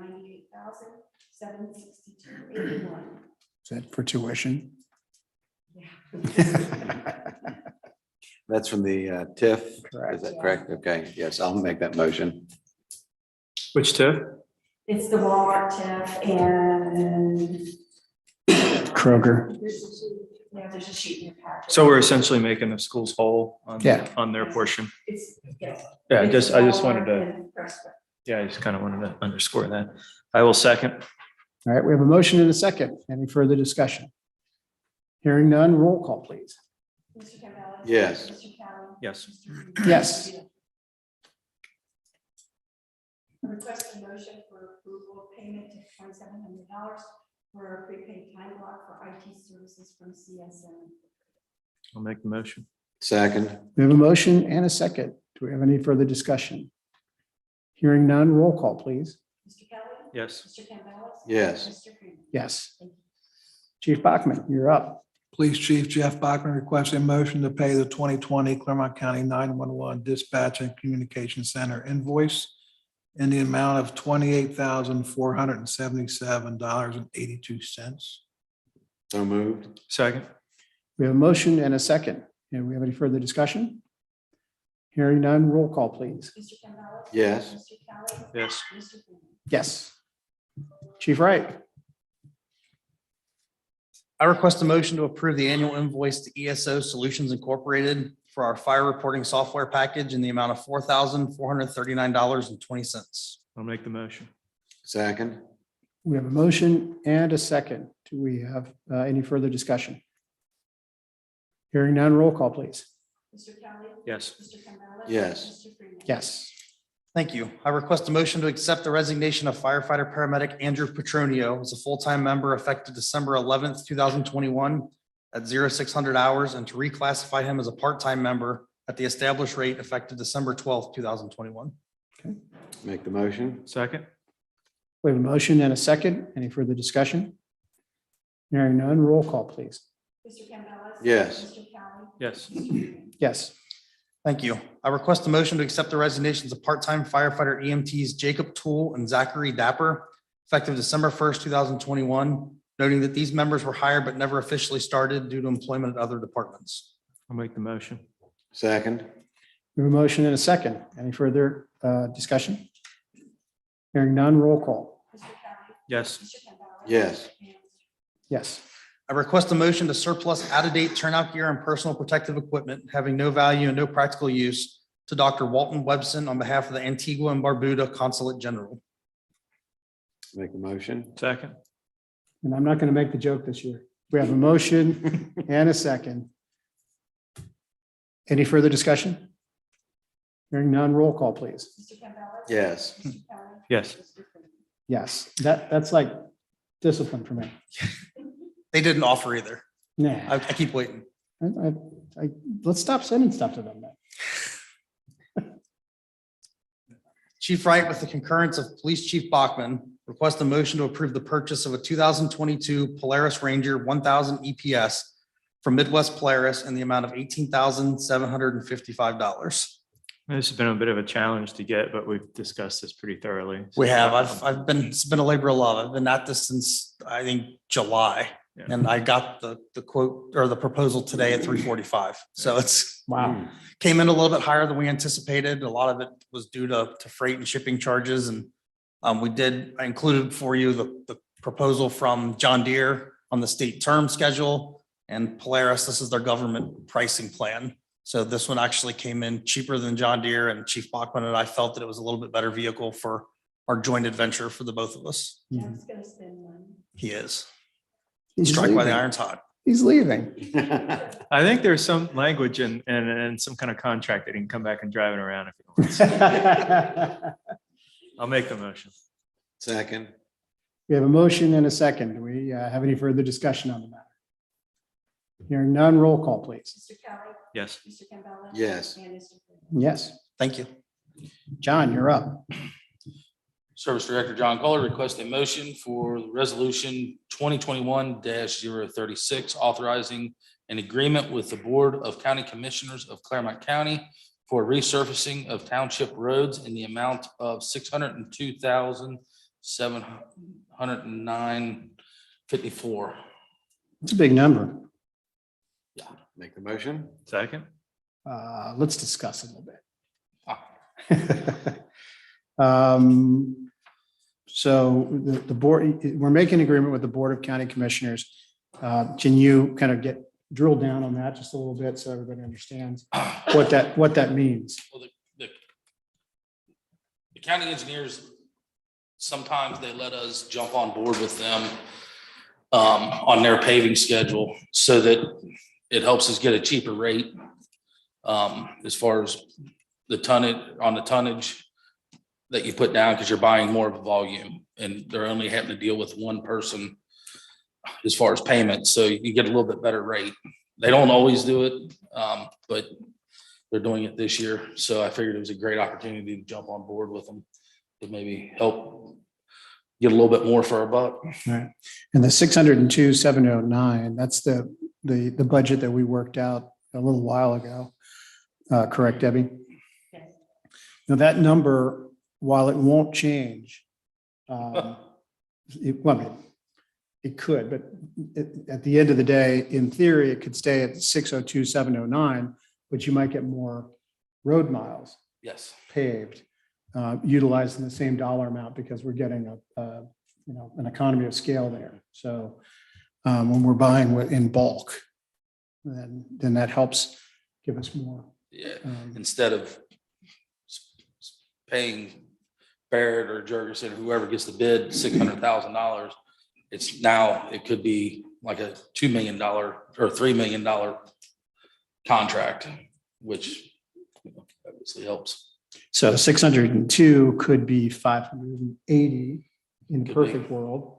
B: $98,762.81.
A: is that for tuition?
C: That's from the TIF.
A: Correct.
C: Is that correct? Okay. Yes, I'll make that motion.
J: Which TIF?
B: It's the Walmart TIF and
A: Kroger.
B: there's a sheet in your packet.
J: So we're essentially making the schools whole on,
A: Yeah.
J: on their portion.
B: It's, yes.
J: Yeah, I
B: It's
J: just wanted to,
B: Walmart and Prescott.
J: yeah, I just kind of wanted to underscore that. I will second.
A: All right, we have a motion and a second. Any further discussion? Hearing none, roll call, please.
B: Mr. Campbell.
C: Yes.
B: Mr. Kelly.
J: Yes.
B: Mr. Freeman.
A: Yes.
B: I request a motion for approval of payment to $2,700 for a prepaid time block for IT services from CSM.
J: I'll make the motion.
C: Second.
A: We have a motion and a second. Do we have any further discussion? Hearing none, roll call, please.
B: Mr. Kelly.
J: Yes.
B: Mr. Campbell.
C: Yes.
B: Mr. Freeman.
A: Yes. Chief Bachman, you're up.
E: Police Chief Jeff Bachman requests a motion to pay the 2020 Clermont County 911 Dispatch and Communication Center invoice in the amount of $28,477.82.
C: So moved.
J: Second.
A: We have a motion and a second. And we have any further discussion? Hearing none, roll call, please.
B: Mr. Campbell.
C: Yes.
B: Mr. Kelly.
J: Yes.
B: Mr. Freeman.
A: Yes. Chief Wright.
F: I request a motion to approve the annual invoice to ESO Solutions Incorporated for our fire reporting software package in the amount of $4,439.20.
J: I'll make the motion.
C: Second.
A: We have a motion and a second. Do we have any further discussion? Hearing none, roll call, please.
B: Mr. Kelly.
J: Yes.
B: Mr. Campbell.
C: Yes.
B: Mr. Freeman.
A: Yes.
F: Thank you. I request a motion to accept the resignation of firefighter paramedic Andrew Petronio as a full-time member effective December 11th, 2021 at 0600 hours and to reclassify him as a part-time member at the established rate effective December 12th, 2021.
C: Make the motion.
J: Second.
A: We have a motion and a second. Any further discussion? Hearing none, roll call, please.
B: Mr. Campbell.
C: Yes.
B: Mr. Kelly.
J: Yes.
B: Mr. Freeman.
A: Yes.
F: Thank you. I request a motion to accept the resignations of part-time firefighter EMTs Jacob Toole and Zachary Dapper effective December 1st, 2021, noting that these members were hired but never officially started due to employment at other departments.
J: I'll make the motion.
C: Second.
A: We have a motion and a second. Any further discussion? Hearing none, roll call.
B: Mr. Kelly.
J: Yes.
B: Mr. Campbell.
C: Yes.
B: And Mr.
A: Yes.
F: I request a motion to surplus out-of-date turnout gear and personal protective equipment having no value and no practical use to Dr. Walton Webson on behalf of the Antigua and Barbuda Consulate General.
C: Make the motion.
J: Second.
A: And I'm not going to make the joke this year. We have a motion and a second. Any further discussion? Hearing none, roll call, please.
B: Mr. Campbell.
C: Yes.
B: Mr. Kelly.
J: Yes.
B: Mr. Freeman.
A: Yes, that's like discipline for me.
F: They didn't offer either.
A: Nah,
F: I keep waiting.
A: let's stop sending stuff to them then.
F: Chief Wright, with the concurrence of Police Chief Bachman, request a motion to approve the purchase of a 2022 Polaris Ranger 1000 EPS from Midwest Polaris in the amount of $18,755.
J: This has been a bit of a challenge to get, but we've discussed this pretty thoroughly.
F: We have. It's been a labor of love. I've been at this since, I think, July.
J: Yeah.
F: And I got the quote or the proposal today at 345. So it's
A: Wow.
F: came in a little bit higher than we anticipated. A lot of it was due to freight and shipping charges. And I included for you the proposal from John Deere on the state term schedule and Polaris. This is their government pricing plan. So this one actually came in cheaper than John Deere, and Chief Bachman and I felt that it was a little bit better vehicle for our joint adventure for the both of us.
B: Jeff's gonna spend money.
F: He is.
A: He's
F: Strike while the
A: leaving.
F: iron's hot.
A: He's leaving.
J: I think there's some language and some kind of contract that he can come back and drive it around if he wants. I'll make the motion.
C: Second.
A: We have a motion and a second. Do we have any further discussion on the matter? Hearing none, roll call, please.
B: Mr. Kelly.
J: Yes.
B: Mr. Campbell.
C: Yes.
B: And Mr. Freeman.
A: Yes.
F: Thank you.
A: John, you're up.
I: Service Director John Kohler requests a motion for Resolution 2021-036, authorizing an agreement with the Board of County Commissioners of Clermont County for resurfacing of township roads in the amount of $602,709.54.
A: It's a big number.
C: Make the motion.
J: Second.
A: Let's discuss it a little bit.
I: Ah.
A: So the board, we're making an agreement with the Board of County Commissioners. Can you kind of drill down on that just a little bit so everybody understands what that means?
I: Well, the county engineers, sometimes they let us jump on board with them on their paving schedule so that it helps us get a cheaper rate as far as the tonnage that you put down, because you're buying more of a volume and they're only having to deal with one person as far as payment. So you get a little bit better rate. They don't always do it, but they're doing it this year. So I figured it was a great opportunity to jump on board with them to maybe help get a little bit more for our buck.
A: Right. And the 602,709, that's the budget that we worked out a little while ago. Correct, Debbie?
B: Yes.
A: Now that number, while it won't change, well, I mean, it could, but at the end of the day, in theory, it could stay at 602,709, but you might get more road miles
I: Yes.
A: paved, utilizing the same dollar amount because we're getting an economy of scale there. So when we're buying in bulk, then that helps give us more.
I: Yeah. Instead of paying Barrett or Jurgensen, whoever gets the bid, $600,000, it could be like a $2 million or $3 million contract, which obviously helps.
A: So 602 could be 580 in the
I: Could be.
A: perfect world.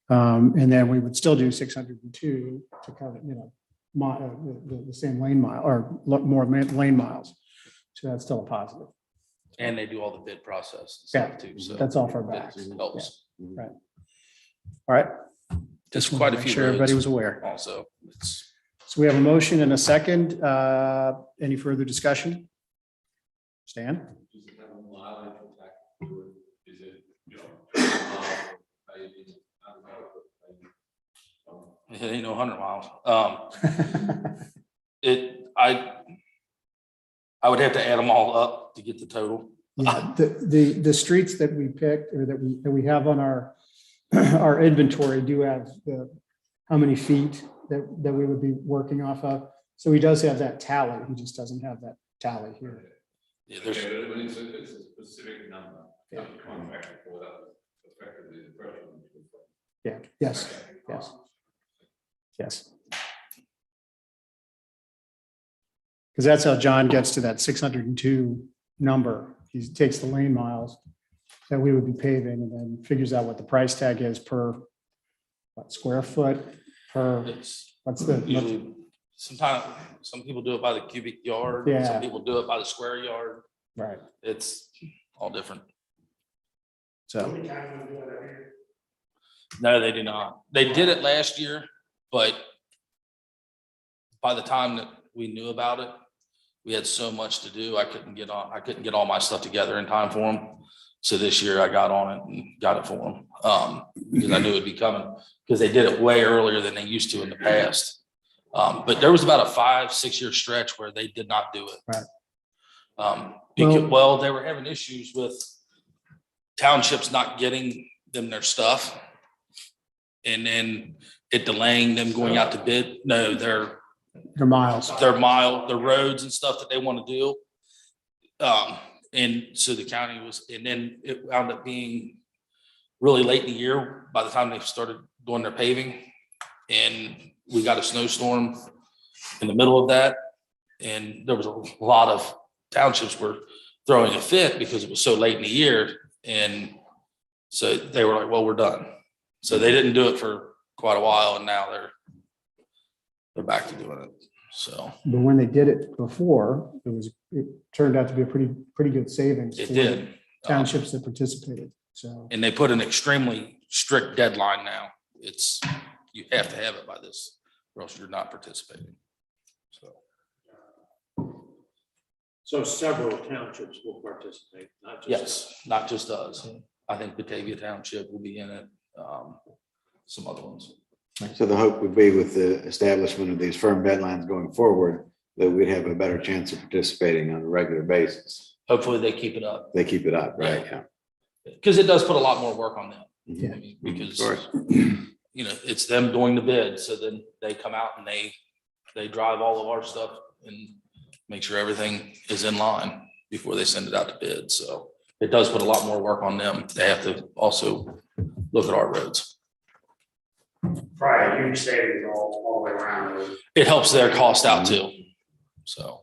A: And then we would still do 602 to cover, the same lane mile or more lane miles. So that's still a positive.
I: And they do all the bid process
A: Yeah,
I: stuff too. So
A: that's off our
I: it
A: backs.
I: helps.
A: Right. All right.
I: Just quite a
A: Make
I: few.
A: sure everybody
I: roads
A: was aware.
I: Also, it's
A: So we have a motion and a second. Any further discussion? Stan?
I: it ain't no 100 miles. I would have to add them all up to get the total.
A: Yeah, the streets that we picked or that we have on our inventory do have how many feet that we would be working off of. So he does have that tally. He just doesn't have that tally here.
I: Yeah, there's,
K: It's a specific number.
A: Yeah.
K: Contract for that, effectively the threshold.
A: Yeah, yes, yes. Yes. Because that's how John gets to that 602 number. He takes the lane miles that we would be paving and then figures out what the price tag is per square foot per,
I: it's
A: what's the,
I: usually sometimes some people do it by the cubic yard.
A: Yeah.
I: Some people do it by the square yard.
A: right.
I: It's all different.
A: So,
I: No, they do not. They did it last year, but by the time that we knew about it, we had so much to do. I couldn't get all my stuff together in time for them. So this year I got on it and got it for them. Because I knew it'd be coming, because they did it way earlier than they used to in the past. But there was about a 5-6 year stretch where they did not do it.
A: Right.
I: Well, they were having issues with townships not getting them their stuff. And then it delaying them going out to bid. No,
A: their miles.
I: the roads and stuff that they want to do. And so the county and then it wound up being really late in the year by the time they started doing their paving. And we got a snowstorm in the middle of that. And there was a lot of townships were throwing a fit because it was so late in the year. And so they were like, well, we're done. So they didn't do it for quite a while, and now they're back to doing it. So
A: But when they did it before, it turned out to be a pretty good savings.
I: it
A: for
I: did.
A: Townships that participated. So,
I: And they put an extremely strict deadline now. You have to have it by this, or else you're not participating.
D: So several townships will participate, not just.
I: Yes, not just us. I think Batavia Township will be in it. Some other ones.
C: So the hope would be with the establishment of these firm deadlines going forward, that we'd have a better chance of participating on a regular basis.
I: Hopefully they keep it up,
C: They keep it up, right? Yeah.
I: because it does put a lot more work on them.
A: Yeah.
I: I mean, because,
C: Of course.
I: it's them doing the bid. So then they come out and they drive all of our stuff and make sure everything is in line before they send it out to bid. So it does put a lot more work on them. They have to also look at our roads.
D: Probably a huge savings all the way around.
I: It helps their cost out too. So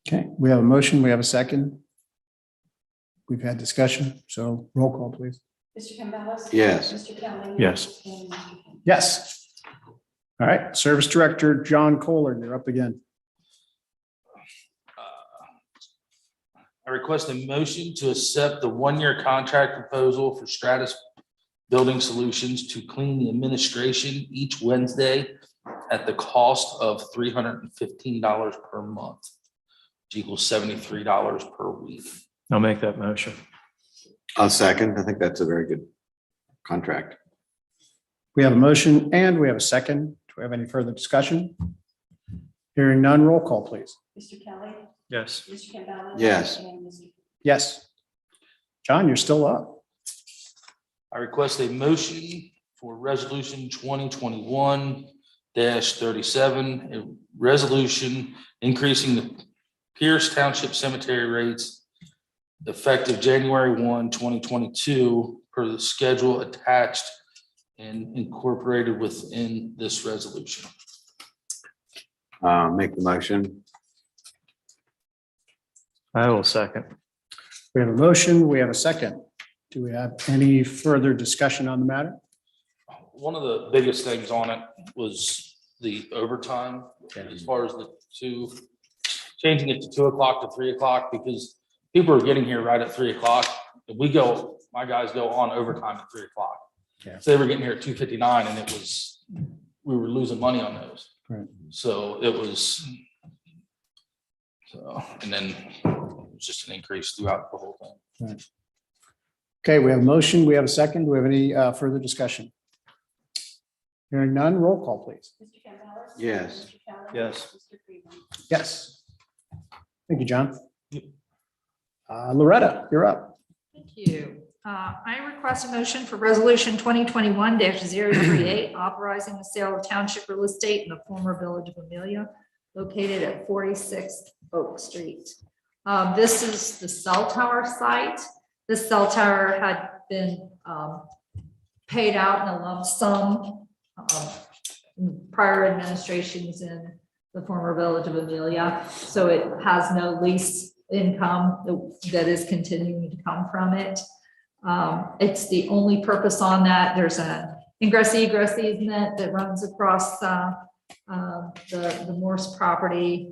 A: okay, we have a motion, we have a second. We've had discussion, so roll call, please.
B: Mr. Campbell.
C: Yes.
B: Mr. Kelly.
J: Yes.
B: And Mr. King.
A: Yes. All right, Service Director John Kohler, you're up again.
I: I request a motion to accept the one-year contract proposal for Stratus Building Solutions to clean the administration each Wednesday at the cost of $315 per month, which equals $73 per week.
J: I'll make that motion.
C: I'll second. I think that's a very good contract.
A: We have a motion and we have a second. Do we have any further discussion? Hearing none, roll call, please.
B: Mr. Kelly,
J: Yes.
B: Mr. Campbell.
C: Yes.
B: And Mr.
A: Yes. John, you're still up.
I: I request a motion for resolution 2021-37, a resolution increasing the Pierce Township Cemetery rates effective January 1, 2022 per the schedule attached and incorporated within this resolution.
C: Make the motion.
J: I will second.
A: We have a motion, we have a second. Do we have any further discussion on the matter?
I: One of the biggest things on it was the overtime, as far as changing it to 2 o'clock to 3 o'clock, because people are getting here right at 3 o'clock. And my guys go on overtime at 3 o'clock.
A: Yeah.
I: So they were getting here at 2:59 and we were losing money on those.
A: Right.
I: So it was, and then it was just an increase throughout the whole thing.
A: Right. Okay, we have a motion, we have a second. Do we have any further discussion? Hearing none, roll call, please.
B: Mr. Campbell.
C: Yes.
B: Mr. Kelly.
J: Yes.
B: Mr. Freeman.
A: Yes. Thank you, John. Loretta, you're up.
G: Thank you. I request a motion for resolution 2021-038, authorizing the sale of township real estate in the former village of Amelia, located at 46 Oak Street. This is the cell tower site. This cell tower had been paid out in a lump sum in prior administrations in the former village of Amelia. So it has no lease income that is continuing to come from it. It's the only purpose on that. There's an ingress egress easement that runs across the Morse property.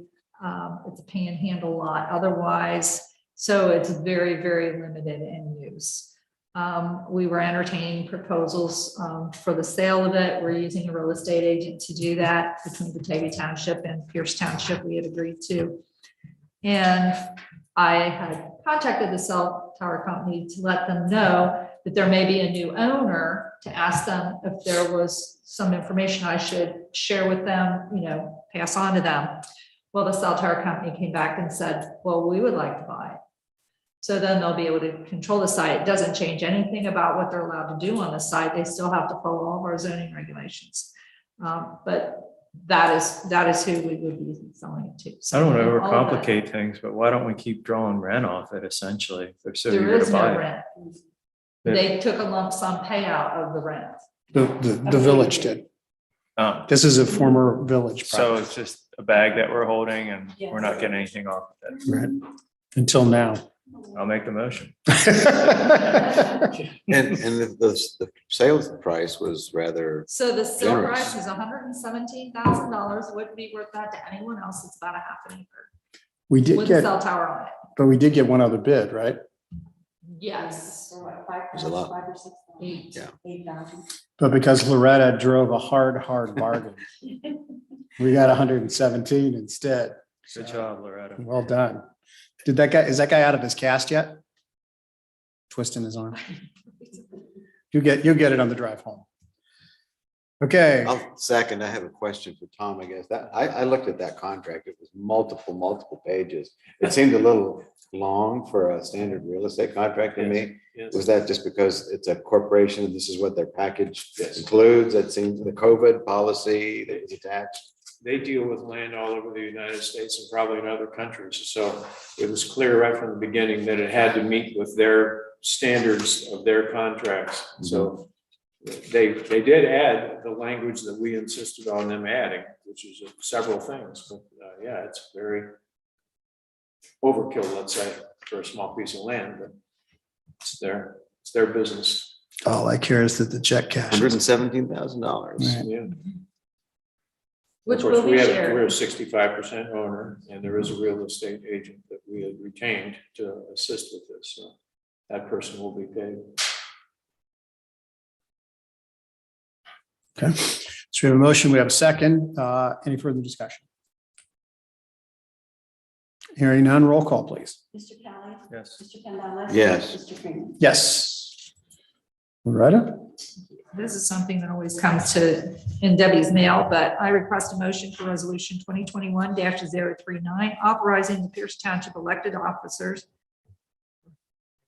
G: It's a panhandle lot otherwise. So it's very, very limited in use. We were entertaining proposals for the sale of it. We're using a real estate agent to do that between Batavia Township and Pierce Township. We had agreed to. And I had contacted the cell tower company to let them know that there may be a new owner, to ask them if there was some information I should share with them, pass on to them. Well, the cell tower company came back and said, well, we would like to buy it. So then they'll be able to control the site. It doesn't change anything about what they're allowed to do on the site. They still have to follow all of our zoning regulations. But that is who we would be selling it to.
J: I don't want to
G: So all of that-
J: overcomplicate things, but why don't we keep drawing rent off it essentially? If they're so
G: There
J: eager
G: is
J: to
G: no
J: buy it.
G: rent. They took a lump sum payout of the rent.
A: The village did.
J: Oh,
A: This is a former village
J: so
A: property.
J: it's just a bag that we're holding and
B: Yes.
J: we're not getting anything off of it.
A: Right. Until now.
J: I'll make the motion.
C: And the sales price was rather,
G: So the sale
C: Generous.
G: price is $117,000. Wouldn't be worth that to anyone else. It's about a half an acre
A: We did
G: with a
A: get,
G: cell tower on it.
A: but we did get one other bid, right?
G: Yes.
B: For what, 5,000,
C: There's a lot.
B: 5 or 6,000?
G: Eight.
C: Yeah.
B: 8,000.
A: But because Loretta drove a hard bargain, we got 117 instead.
J: Good job, Loretta.
A: Well done. Is that guy out of his cast yet? Twisting his arm. You'll get it on the drive home. Okay,
C: I'll second. I have a question for Tom, I guess. That, I looked at that contract. It was multiple pages. It seemed a little long for a standard real estate contract to me. Was that just because it's a corporation and this is what their package includes? That seems the COVID policy that was attached.
D: They deal with land all over the United States and probably in other countries. So it was clear right from the beginning that it had to meet with their standards of their contracts. So they did add the language that we insisted on them adding, which is several things. But yeah, it's very overkill, let's say, for a small piece of land, but it's their business.
A: all I care is that the check cash.
C: $117,000.
A: Right.
D: Yeah.
G: Which
D: Of course,
G: will be shared.
D: we're a 65% owner, and there is a real estate agent that we had retained to assist with this. So that person will be paid.
A: Okay, so we have a motion, we have a second. Any further discussion? Hearing none, roll call, please.
B: Mr. Kelly.
J: Yes.
B: Mr. Campbell.
C: Yes.
B: Mr. Freeman.
A: Yes. Loretta?
G: This is something that always comes to in Debbie's mail, but I request a motion for resolution 2021-039, authorizing the Pierce Township elected officers. I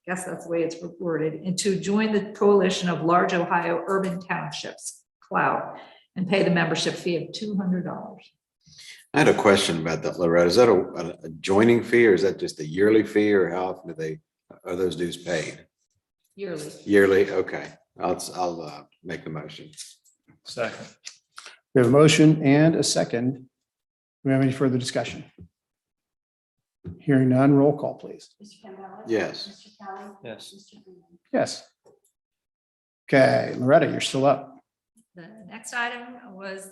G: guess that's the way it's worded, and to join the coalition of large Ohio urban townships, CLOUD, and pay the membership fee of $200.
C: I had a question about that, Loretta. Is that a joining fee, or is that just a yearly fee, or how often are those dues paid?
G: Yearly.
C: Yearly, okay. I'll make the motion.
J: Second.
A: We have a motion and a second. Do we have any further discussion? Hearing none, roll call, please.
B: Mr. Campbell.
C: Yes.
B: Mr. Kelly.
J: Yes.
B: Mr. Freeman.
A: Yes. Okay, Loretta, you're still up.
G: The next item was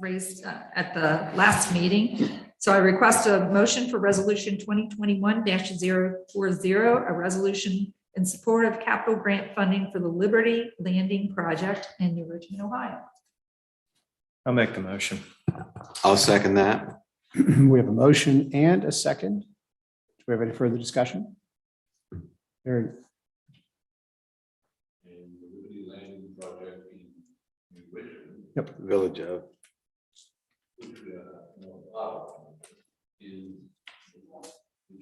G: raised at the last meeting. So I request a motion for resolution 2021-040, a resolution in support of capital grant funding for the Liberty Landing Project in New Richmond, Ohio.
J: I'll make the motion.
C: I'll second that.
A: We have a motion and a second. Do we have any further discussion? Very,
K: And the Liberty Landing project in New Richmond,
C: Village of.
K: which is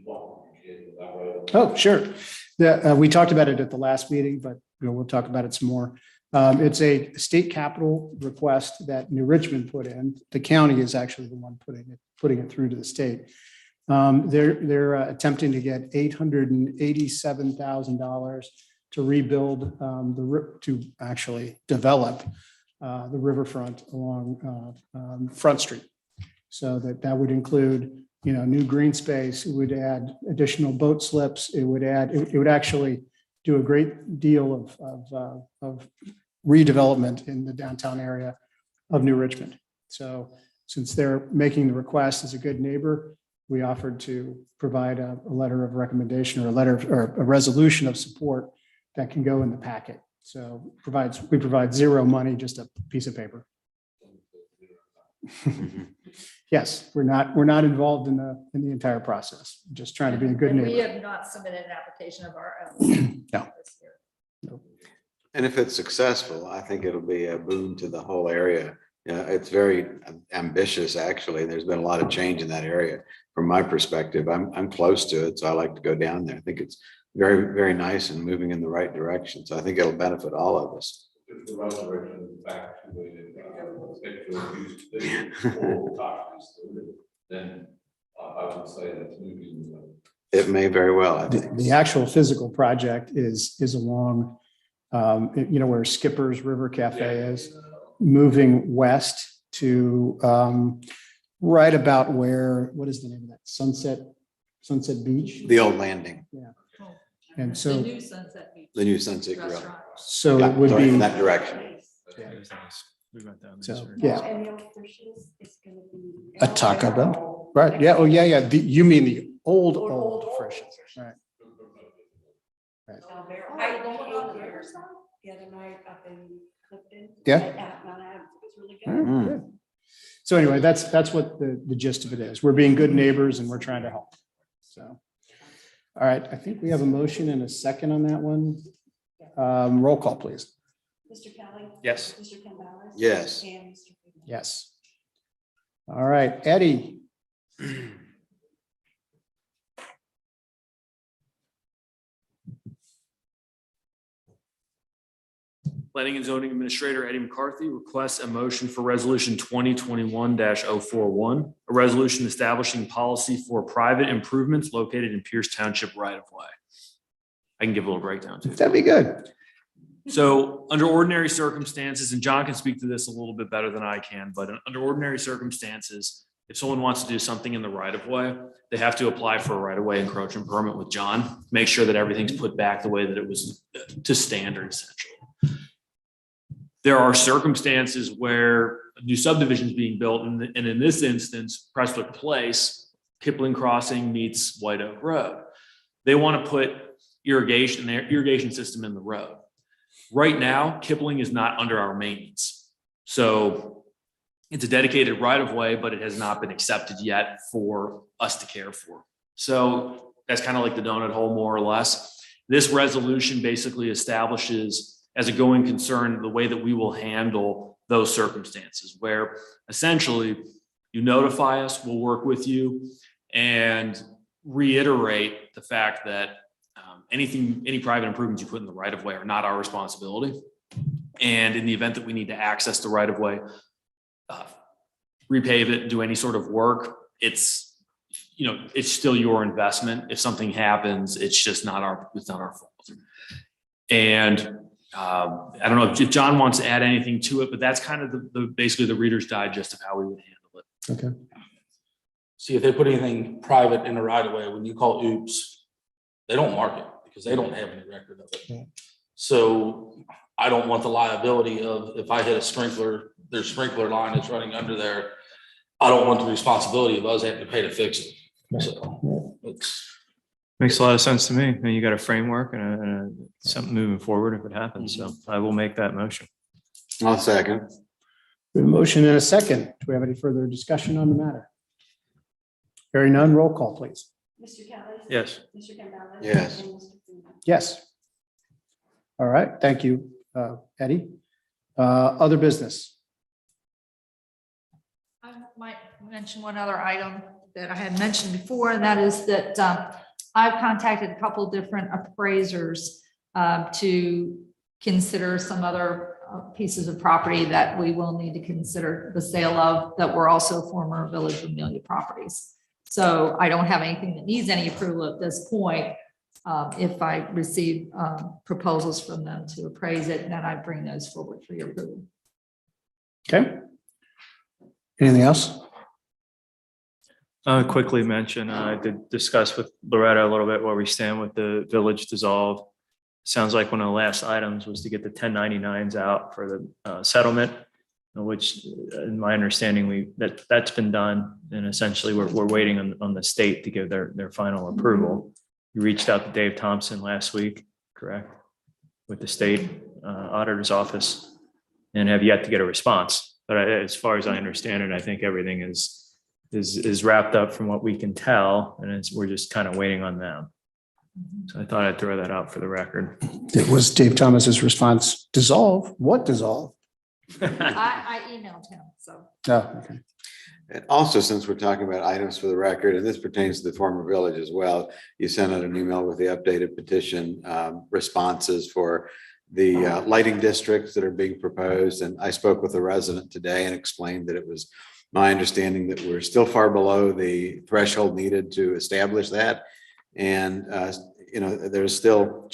K: what, that way.
A: oh, sure. We talked about it at the last meeting, but we'll talk about it some more. It's a state capital request that New Richmond put in. The county is actually the one putting it through to the state. They're attempting to get $887,000 to rebuild to actually develop the riverfront along Front Street. So that would include, new green space. It would add additional boat slips. It would actually do a great deal of redevelopment in the downtown area of New Richmond. So since they're making the request as a good neighbor, we offered to provide a letter of recommendation or a resolution of support that can go in the packet. So we provide zero money, just a piece of paper. Yes, we're not involved in the entire process. Just trying to be a good
G: And we
A: neighbor.
G: have not submitted an application of our own.
A: No.
G: this year.
C: And if it's successful, I think it'll be a boon to the whole area. It's very ambitious, actually. There's been a lot of change in that area. From my perspective, I'm close to it, so I like to go down there. I think it's very, very nice and moving in the right direction. So I think it'll benefit all of us.
K: If the right direction is back to the sexual abuse thing, or toxins, then I would say that's moving.
C: It may very well, I think.
A: The actual physical project is along, where Skipper's River Cafe is, moving west to right about what is the name of that? Sunset Beach?
C: The old landing,
A: And
G: The
A: so,
G: new Sunset Beach.
C: the new Sunset Grill.
G: Restaurant.
A: so it would
C: In
A: be,
C: that direction.
J: It was nice. We went down there.
A: so,
J: It's very
A: yeah,
B: And the old Frisch's is going to be.
A: a Taco Bell, right? Yeah, oh, yeah. You mean the old Frisch's, right?
B: I ate there the other night up in Clifton.
A: Yeah.
B: At Mount Adams. It was really good.
C: Mm.
A: Good. So anyway, that's what the gist of it is. We're being good neighbors and we're trying to help. So, all right, I think we have a motion and a second on that one. Roll call, please.
B: Mr. Kelly.
J: Yes.
B: Mr. Campbell.
C: Yes.
B: And Mr. Freeman.
A: Yes. All right, Eddie.
H: Planning and Zoning Administrator Eddie McCarthy requests a motion for resolution 2021-041, a resolution establishing policy for private improvements located in Pierce Township right of way. I can give a little breakdown too.
A: That'd be good.
H: So under ordinary circumstances, and John can speak to this a little bit better than I can, but under ordinary circumstances, if someone wants to do something in the right of way, they have to apply for a right of way encroachment permit with John, make sure that everything's put back the way that it was to standard essentially. There are circumstances where new subdivisions being built. And in this instance, Prestwick Place, Kipling Crossing meets White Oak Road. They want to put their irrigation system in the road. Right now, Kipling is not under our maintenance. So it's a dedicated right of way, but it has not been accepted yet for us to care for. So that's kind of like the donut hole, more or less. This resolution basically establishes as a going concern the way that we will handle those circumstances, where essentially you notify us, we'll work with you, and reiterate the fact that any private improvements you put in the right of way are not our responsibility. And in the event that we need to access the right of way, repave it, do any sort of work, it's still your investment. If something happens, it's just not our fault. And I don't know if John wants to add anything to it, but that's kind of basically the Reader's Digest of how we would handle it.
A: Okay.
I: See, if they put anything private in the right of way, when you call oops, they don't mark it because they don't have any record of it.
A: Yeah.
I: So I don't want the liability of if I hit a sprinkler, there's sprinkler line that's running under there. I don't want the responsibility of us having to pay to fix it. So it's.
J: Makes a lot of sense to me. And you got a framework and something moving forward if it happens. So I will make that motion.
C: I'll second.
A: We have a motion and a second. Do we have any further discussion on the matter? Hearing none, roll call, please.
B: Mr. Kelly.
J: Yes.
B: Mr. Campbell.
C: Yes.
B: And Mr. Freeman.
A: Yes. All right, thank you, Eddie. Other business.
G: I might mention one other item that I had mentioned before, and that is that I've contacted a couple different appraisers to consider some other pieces of property that we will need to consider the sale of that were also former Village of Amelia properties. So I don't have anything that needs any approval at this point. If I receive proposals from them to appraise it, then I bring those forward for your approval.
A: Okay. Anything else?
J: Quickly mention, I did discuss with Loretta a little bit where we stand with the village dissolve. Sounds like one of the last items was to get the 1099s out for the settlement, which in my understanding, that's been done. And essentially we're waiting on the state to give their final approval. You reached out to Dave Thompson last week, correct? With the state auditor's office and have yet to get a response. But as far as I understand it, I think everything is wrapped up from what we can tell. And we're just kind of waiting on them. So I thought I'd throw that out for the record.
A: It was Dave Thomas's response. Dissolve? What dissolve?
G: I emailed him, so.
A: Oh, okay.
C: And also, since we're talking about items for the record, and this pertains to the former village as well, you sent out an email with the updated petition responses for the lighting districts that are being proposed. And I spoke with a resident today and explained that it was my understanding that we're still far below the threshold needed to establish that. And, there's still,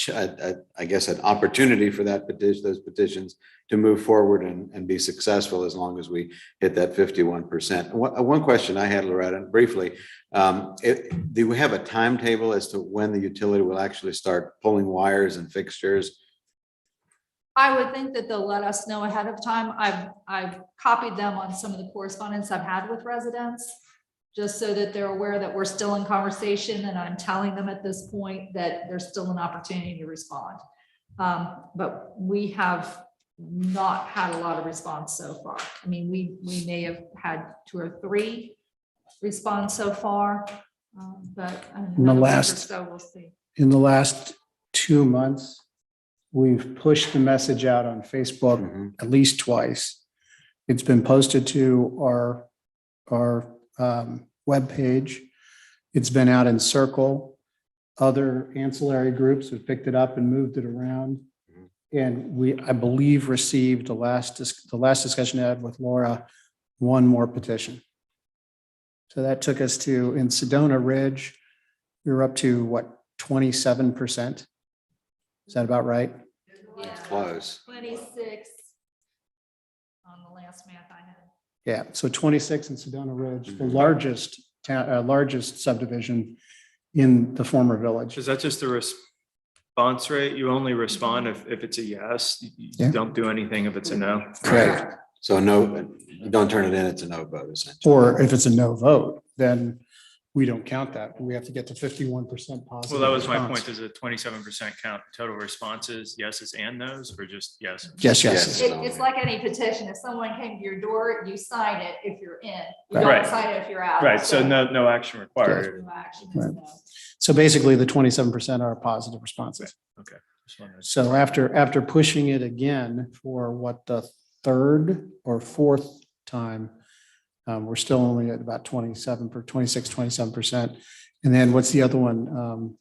C: I guess, an opportunity for that petition, those petitions to move forward and be successful as long as we hit that 51%. One question I had, Loretta, briefly, do we have a timetable as to when the utility will actually start pulling wires and fixtures?
G: I would think that they'll let us know ahead of time. I've copied them on some of the correspondence I've had with residents, just so that they're aware that we're still in conversation, and I'm telling them at this point that there's still an opportunity to respond. But we have not had a lot of response so far. I mean, we may have had 2 or 3 responds so far, but
A: In the
G: another week or
A: last-
G: so we'll see.
A: In the last 2 months, we've pushed the message out on Facebook at least twice. It's been posted to our webpage. It's been out in Circle. Other ancillary groups have picked it up and moved it around. And I believe, received the last discussion I had with Laura, 1 more petition. So that took us to, in Sedona Ridge, we were up to what, 27%? Is that about right?
C: It's close.
G: 26 on the last math I had.
A: Yeah, so 26 in Sedona Ridge, the largest subdivision in the former village.
J: Is that just a response rate? You only respond if it's a yes. You
A: Yeah.
J: don't do anything if it's a no.
A: Correct.
C: So no, you don't turn it in, it's a no vote essentially.
A: Or if it's a no vote, then we don't count that. We have to get to 51% positive.
J: Well, that was my
A: response.
J: point. Does a 27% count total responses, yeses and nos, or just yes?
A: Yes,
C: Yes.
A: yes.
G: It's like any petition. If someone came to your door, you sign it if you're in. You
A: Right.
G: don't
J: Right.
G: sign it if you're out.
J: Right, so no action required.
G: No action is
A: Right.
G: no.
A: So basically the 27% are positive responses.
J: Okay. Just wanted to-
A: So after pushing it again for what, the third or fourth time, we're still only at about 27%. And then what's the other one?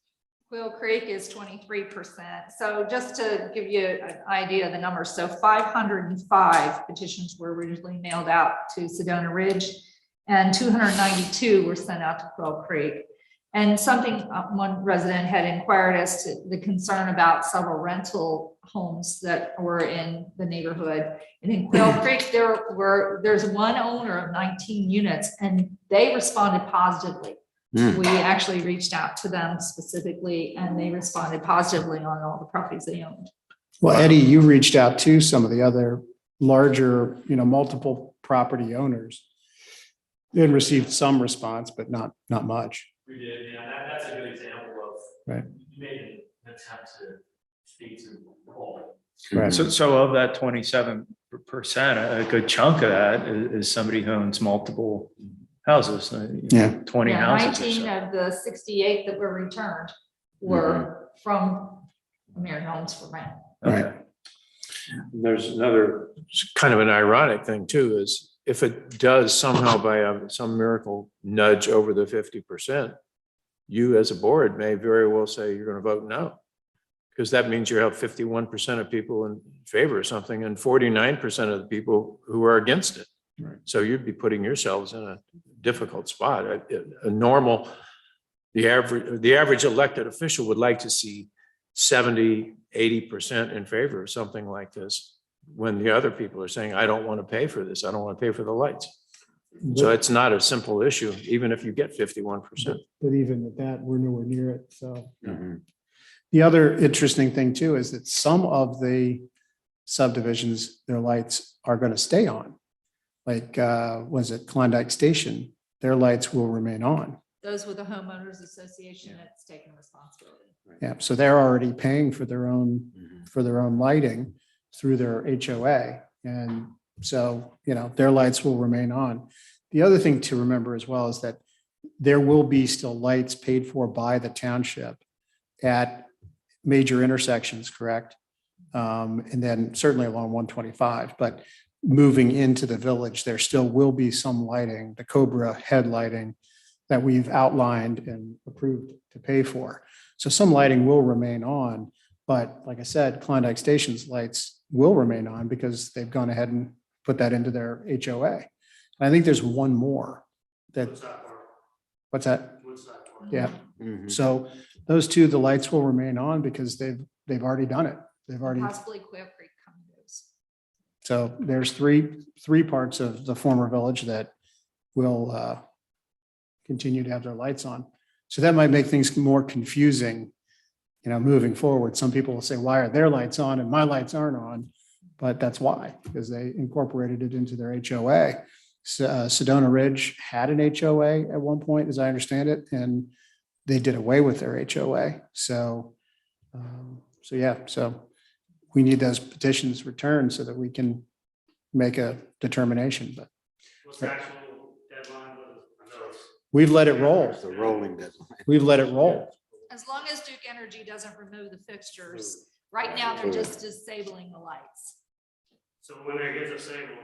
G: Quill Creek is 23%. So just to give you an idea of the numbers, so 505 petitions were originally mailed out to Sedona Ridge, and 292 were sent out to Quill Creek. And something, one resident had inquired as to the concern about several rental homes that were in the neighborhood. And in Quail Creek, there's one owner of 19 units, and they responded positively. We actually reached out to them specifically, and they responded positively on all the properties they owned.
A: Well, Eddie, you reached out to some of the other larger, multiple property owners and received some response, but not much.
H: We did, yeah, that's a good example of.
A: Right.
H: You made an attempt to speak to the whole.
A: Right.
J: So of that 27%, a good chunk of that is somebody who owns multiple houses. 20
G: Yeah,
J: houses or
G: 19
J: so.
G: of the 68 that were returned were from American Homes for Rent.
J: Okay.
D: There's another kind of an ironic thing too, is if it does somehow by some miracle nudge over the 50%, you as a board may very well say you're going to vote no. Because that means you have 51% of people in favor of something and 49% of the people who are against it.
A: Right.
D: So you'd be putting yourselves in a difficult spot. The average elected official would like to see 70, 80% in favor of something like this, when the other people are saying, I don't want to pay for this. I don't want to pay for the lights. So it's not a simple issue, even if you get 51%.
A: But even at that, we're nowhere near it. So
C: Mhm.
A: the other interesting thing too is that some of the subdivisions, their lights are going to stay on. Like, was it Klondike Station? Their lights will remain on.
G: Those with the homeowners association that's taken responsibility.
A: Yeah, so they're already paying for their own
C: Mhm.
A: lighting through their HOA. And so, their lights will remain on. The other thing to remember as well is that there will be still lights paid for by the township at major intersections, correct? And then certainly along 125, but moving into the village, there still will be some lighting, the Cobra head lighting that we've outlined and approved to pay for. So some lighting will remain on, but like I said, Klondike Station's lights will remain on because they've gone ahead and put that into their HOA. And I think there's one more what's that? Yeah.
C: Mhm.
A: So those two, the lights will remain on because they've already done it. They've already.
G: Possibly Quail Creek condos.
A: So there's three parts of the former village that will continue to have their lights on. So that might make things more confusing, moving forward. Some people will say, why are their lights on and my lights aren't on? But that's why, because they incorporated it into their HOA. Sedona Ridge had an HOA at one point, as I understand it, and they did away with their HOA. So we need those petitions returned so that we can make a determination, but
J: What's the actual deadline?
A: we've let it roll.
C: It's a rolling deadline.
A: We've let it roll.
G: As long as Duke Energy doesn't remove the fixtures, right now they're just disabling the lights.
J: So when it gets disabled,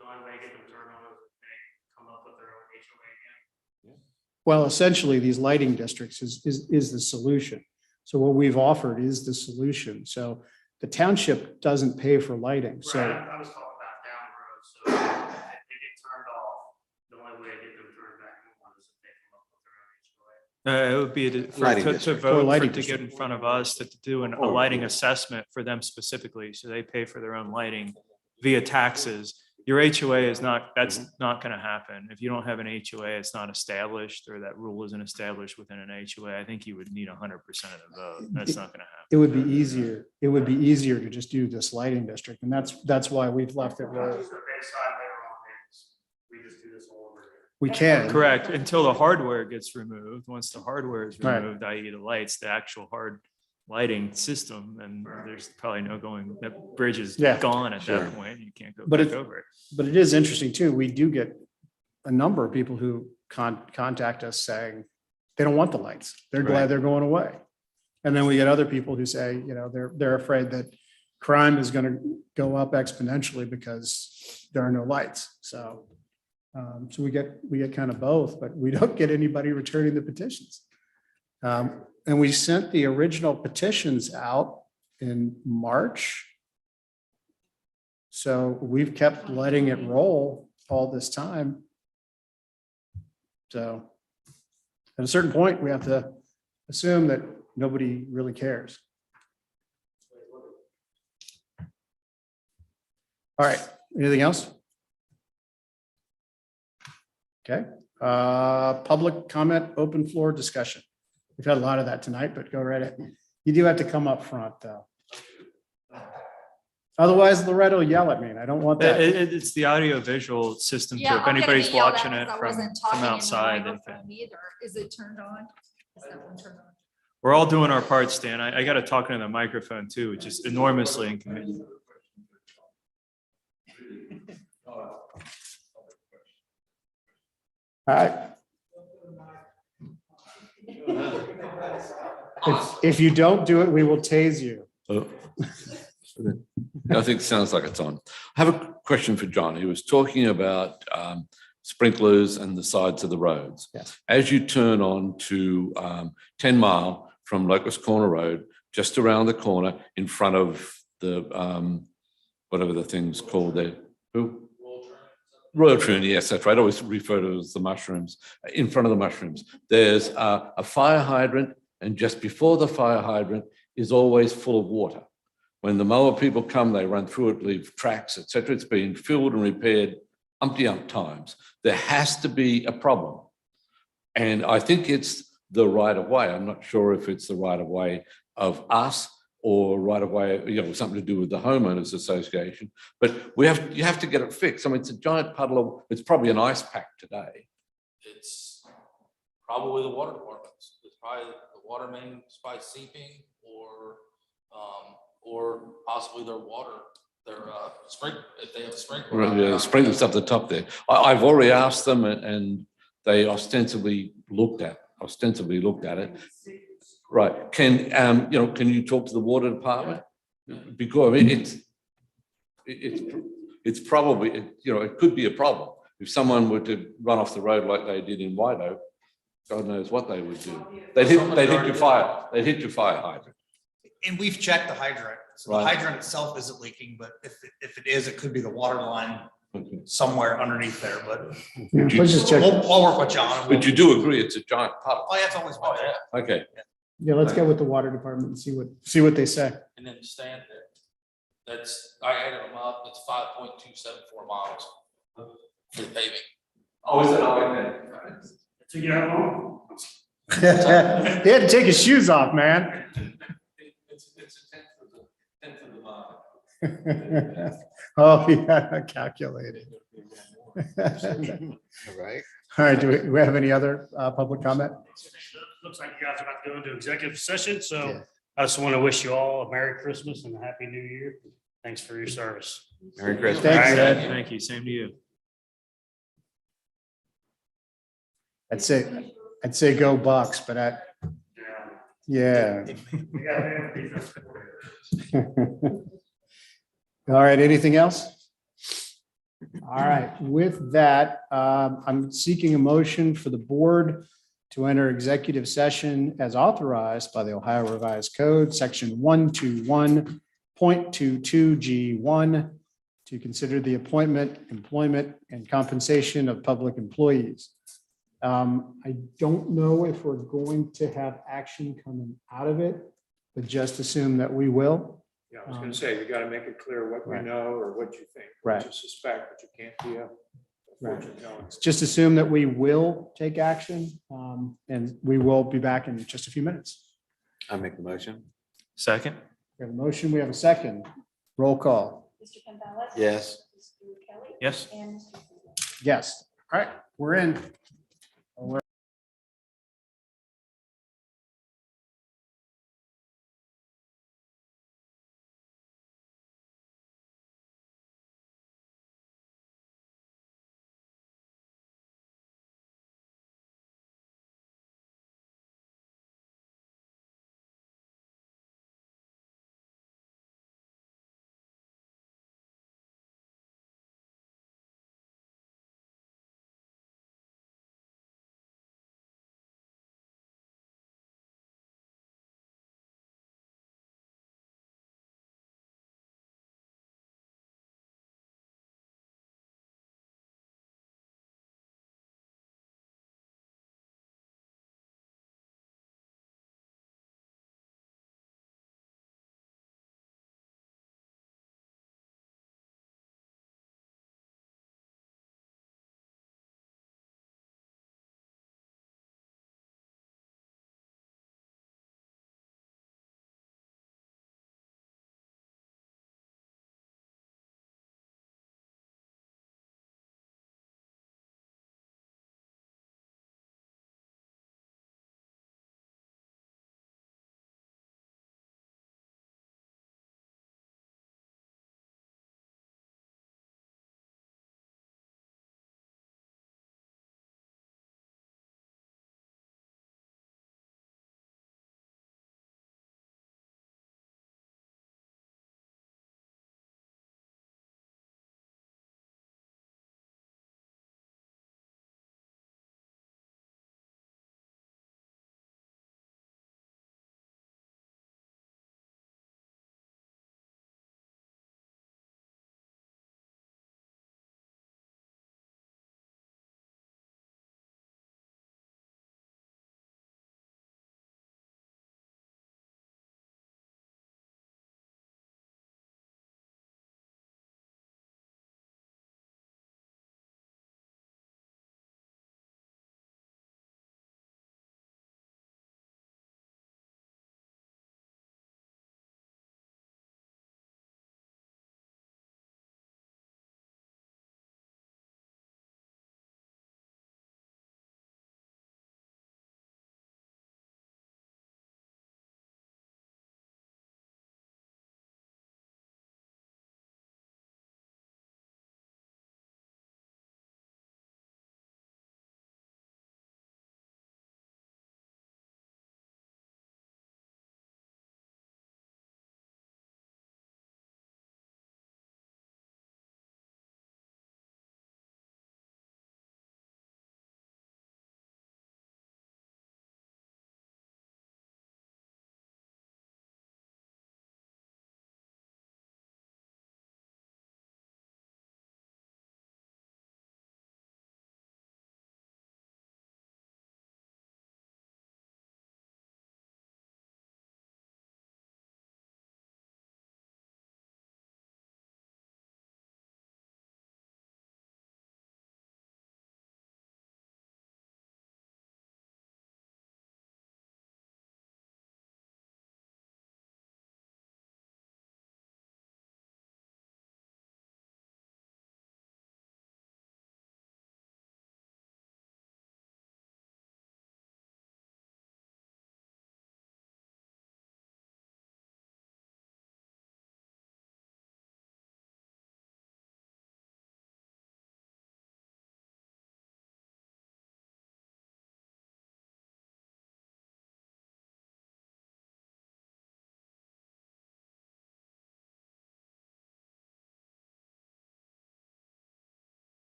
J: don't they get them turned on, they come up with their own HOA again?
A: Well, essentially, these lighting districts is the solution. So what we've offered is the solution. So the township doesn't pay for lighting. So
J: Right, I was talking about down the road, so if they get turned off, the only way to get them turned back on is if they come up with their own HOA. It would be
C: Lighting
J: to
C: district.
A: Or
J: vote,
A: lighting
J: to get in front of us, to do a lighting assessment for them specifically, so they pay for their own lighting via taxes. Your HOA is not, that's not going to happen. If you don't have an HOA, it's not established, or that rule isn't established within an HOA, I think you would need 100% of the vote. That's not going to happen.
A: It would be easier. It would be easier to just do this lighting district, and that's why we've left it where
D: We just do this all over again.
A: we can.
J: Correct, until the hardware gets removed. Once the hardware is
A: Right.
J: removed, i.e. the lights, the actual hard lighting system, and there's probably no going, that bridge is
A: Yeah.
J: gone at
C: Sure.
J: that point. You can't go
A: But
J: back
A: it-
J: over it.
A: But it is interesting too. We do get a number of people who contact us saying they don't want the lights. They're glad
C: Right.
A: they're going away. And then we get other people who say, you know, they're afraid that crime is going to go up exponentially because there are no lights. So, so we get kind of both, but we don't get anybody returning the petitions. And we sent the original petitions out in March. So we've kept letting it roll all this time. So at a certain point, we have to assume that nobody really cares. All right, anything else? Okay, public comment, open floor discussion. We've had a lot of that tonight, but go right ahead. You do have to come up front, though. Otherwise, Loretta will yell at me, and I don't want that.
J: It's the audio visual system.
G: Yeah,
J: So if
G: I'm gonna
J: anybody's
G: get yelled at
J: watching it
G: because I
J: from
G: wasn't talking in the
J: outside, they
G: microphone
J: can.
G: Either. Is it turned on? Is that one turned on?
J: We're all doing our part, Stan. I got to talk into the microphone too, which is enormously inconvenient.
A: All right. If you don't do it, we will tase you.
K: I think it sounds like it's on. I have a question for John. He was talking about sprinklers and the sides of the roads.
A: Yes.
K: As you turn on to 10 Mile from Locust Corner Road, just around the corner in front of the, whatever the thing's called there. Who? Royal Trinity, yes, that's right. I always refer to it as the mushrooms. In front of the mushrooms, there's a fire hydrant, and just before the fire hydrant is always full of water. When the mower people come, they run through it, leave tracks, etc. It's been filled and repaired umpty-ump times. There has to be a problem. And I think it's the right of way. I'm not sure if it's the right of way of us or right of way, you know, something to do with the homeowners association. But you have to get it fixed. I mean, it's a giant puddle of, it's probably an ice pack today.
I: It's probably the water department. It's probably the water main by seeping or possibly their water, their sprinkler, if they have a sprinkler.
K: Right, yeah, the sprinklers up the top there. I've already asked them and they ostensibly looked at it. Right, can you talk to the water department? Because I mean, it's probably, it could be a problem. If someone were to run off the road like they did in White Oak, God knows what they would do. They'd hit your fire hydrant.
F: And we've checked the hydrant. So the
K: Right.
F: hydrant itself isn't leaking, but if it is, it could be the water line
K: Okay.
F: somewhere underneath there, but
A: Yeah, let's just check.
F: I'll work with John.
K: But you do agree it's a giant puddle?
F: Oh, that's always my bad.
K: Okay.
A: Yeah, let's get with the water department and see what they say.
I: And then stand there. I added them up, it's 5.274 miles for the paving.
K: Oh, is it? Okay.
D: To get along.
A: He had to take his shoes off, man.
K: It's a tenth of the mile.
A: Oh, yeah, calculated.
C: All right.
A: All right, do we have any other public comment?
D: Looks like you guys are about to go into executive session,
A: Yeah.
D: so I just want to wish you all a Merry Christmas and a Happy New Year. Thanks for your service.
C: Merry Christmas.
A: Thanks, Ed.
J: Thank you. Same to you.
A: I'd say go Bucks, but yeah.
D: We got a defense coordinator.
A: All right, anything else? All right, with that, I'm seeking a motion for the board to enter executive session as authorized by the Ohio Revised Code, section 121.22 G1, to consider the appointment, employment, and compensation of public employees. I don't know if we're going to have action coming out of it, but just assume that we will.
D: Yeah, I was gonna say, you gotta make it clear what you
A: Right.
D: know or what you think,
A: Right.
D: what you suspect, but you can't be a
A: Right.
D: fortune teller.
A: Just assume that we will take action, and we will be back in just a few minutes.
C: I make the motion.
H: Second?
A: We have a motion, we have a second. Roll call.
B: Mr. Campbell.
C: Yes.
B: Mr. Kelly.
H: Yes.
B: And Mr. Freeman.
A: Yes. All right, we're in.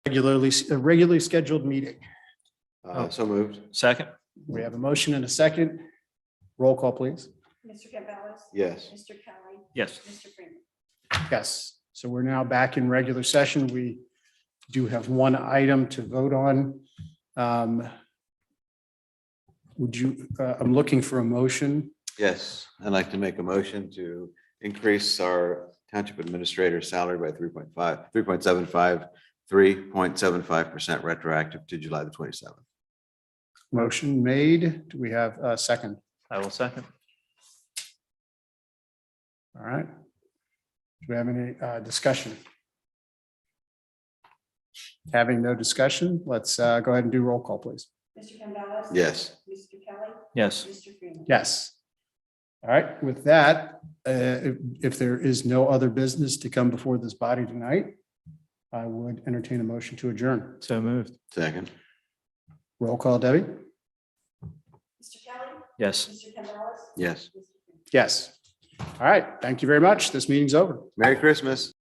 A: regularly scheduled meeting.
C: So moved.
J: Second?
A: We have a motion and a second. Roll call, please.
B: Mr. Campbell.
C: Yes.
B: Mr. Kelly.
J: Yes.
B: Mr. Freeman.
A: Yes, so we're now back in regular session. We do have one item to vote on. Would you, I'm looking for a motion.
C: Yes, I'd like to make a motion to increase our township administrator's salary by 3.75% retroactive to July the 27th.
A: Motion made. Do we have a second?
J: I will second.
A: All right. Do we have any discussion? Having no discussion, let's go ahead and do roll call, please.
B: Mr. Campbell.
C: Yes.
B: Mr. Kelly.
J: Yes.
B: Mr. Freeman.
A: Yes. All right, with that, if there is no other business to come before this body tonight, I would entertain a motion to adjourn.
J: So moved.
C: Second.
A: Roll call, Debbie?
B: Mr. Kelly.
J: Yes.
B: Mr. Campbell.
C: Yes.
B: Mr. Freeman.
A: Yes. All right, thank you very much. This meeting's over.
C: Merry Christmas.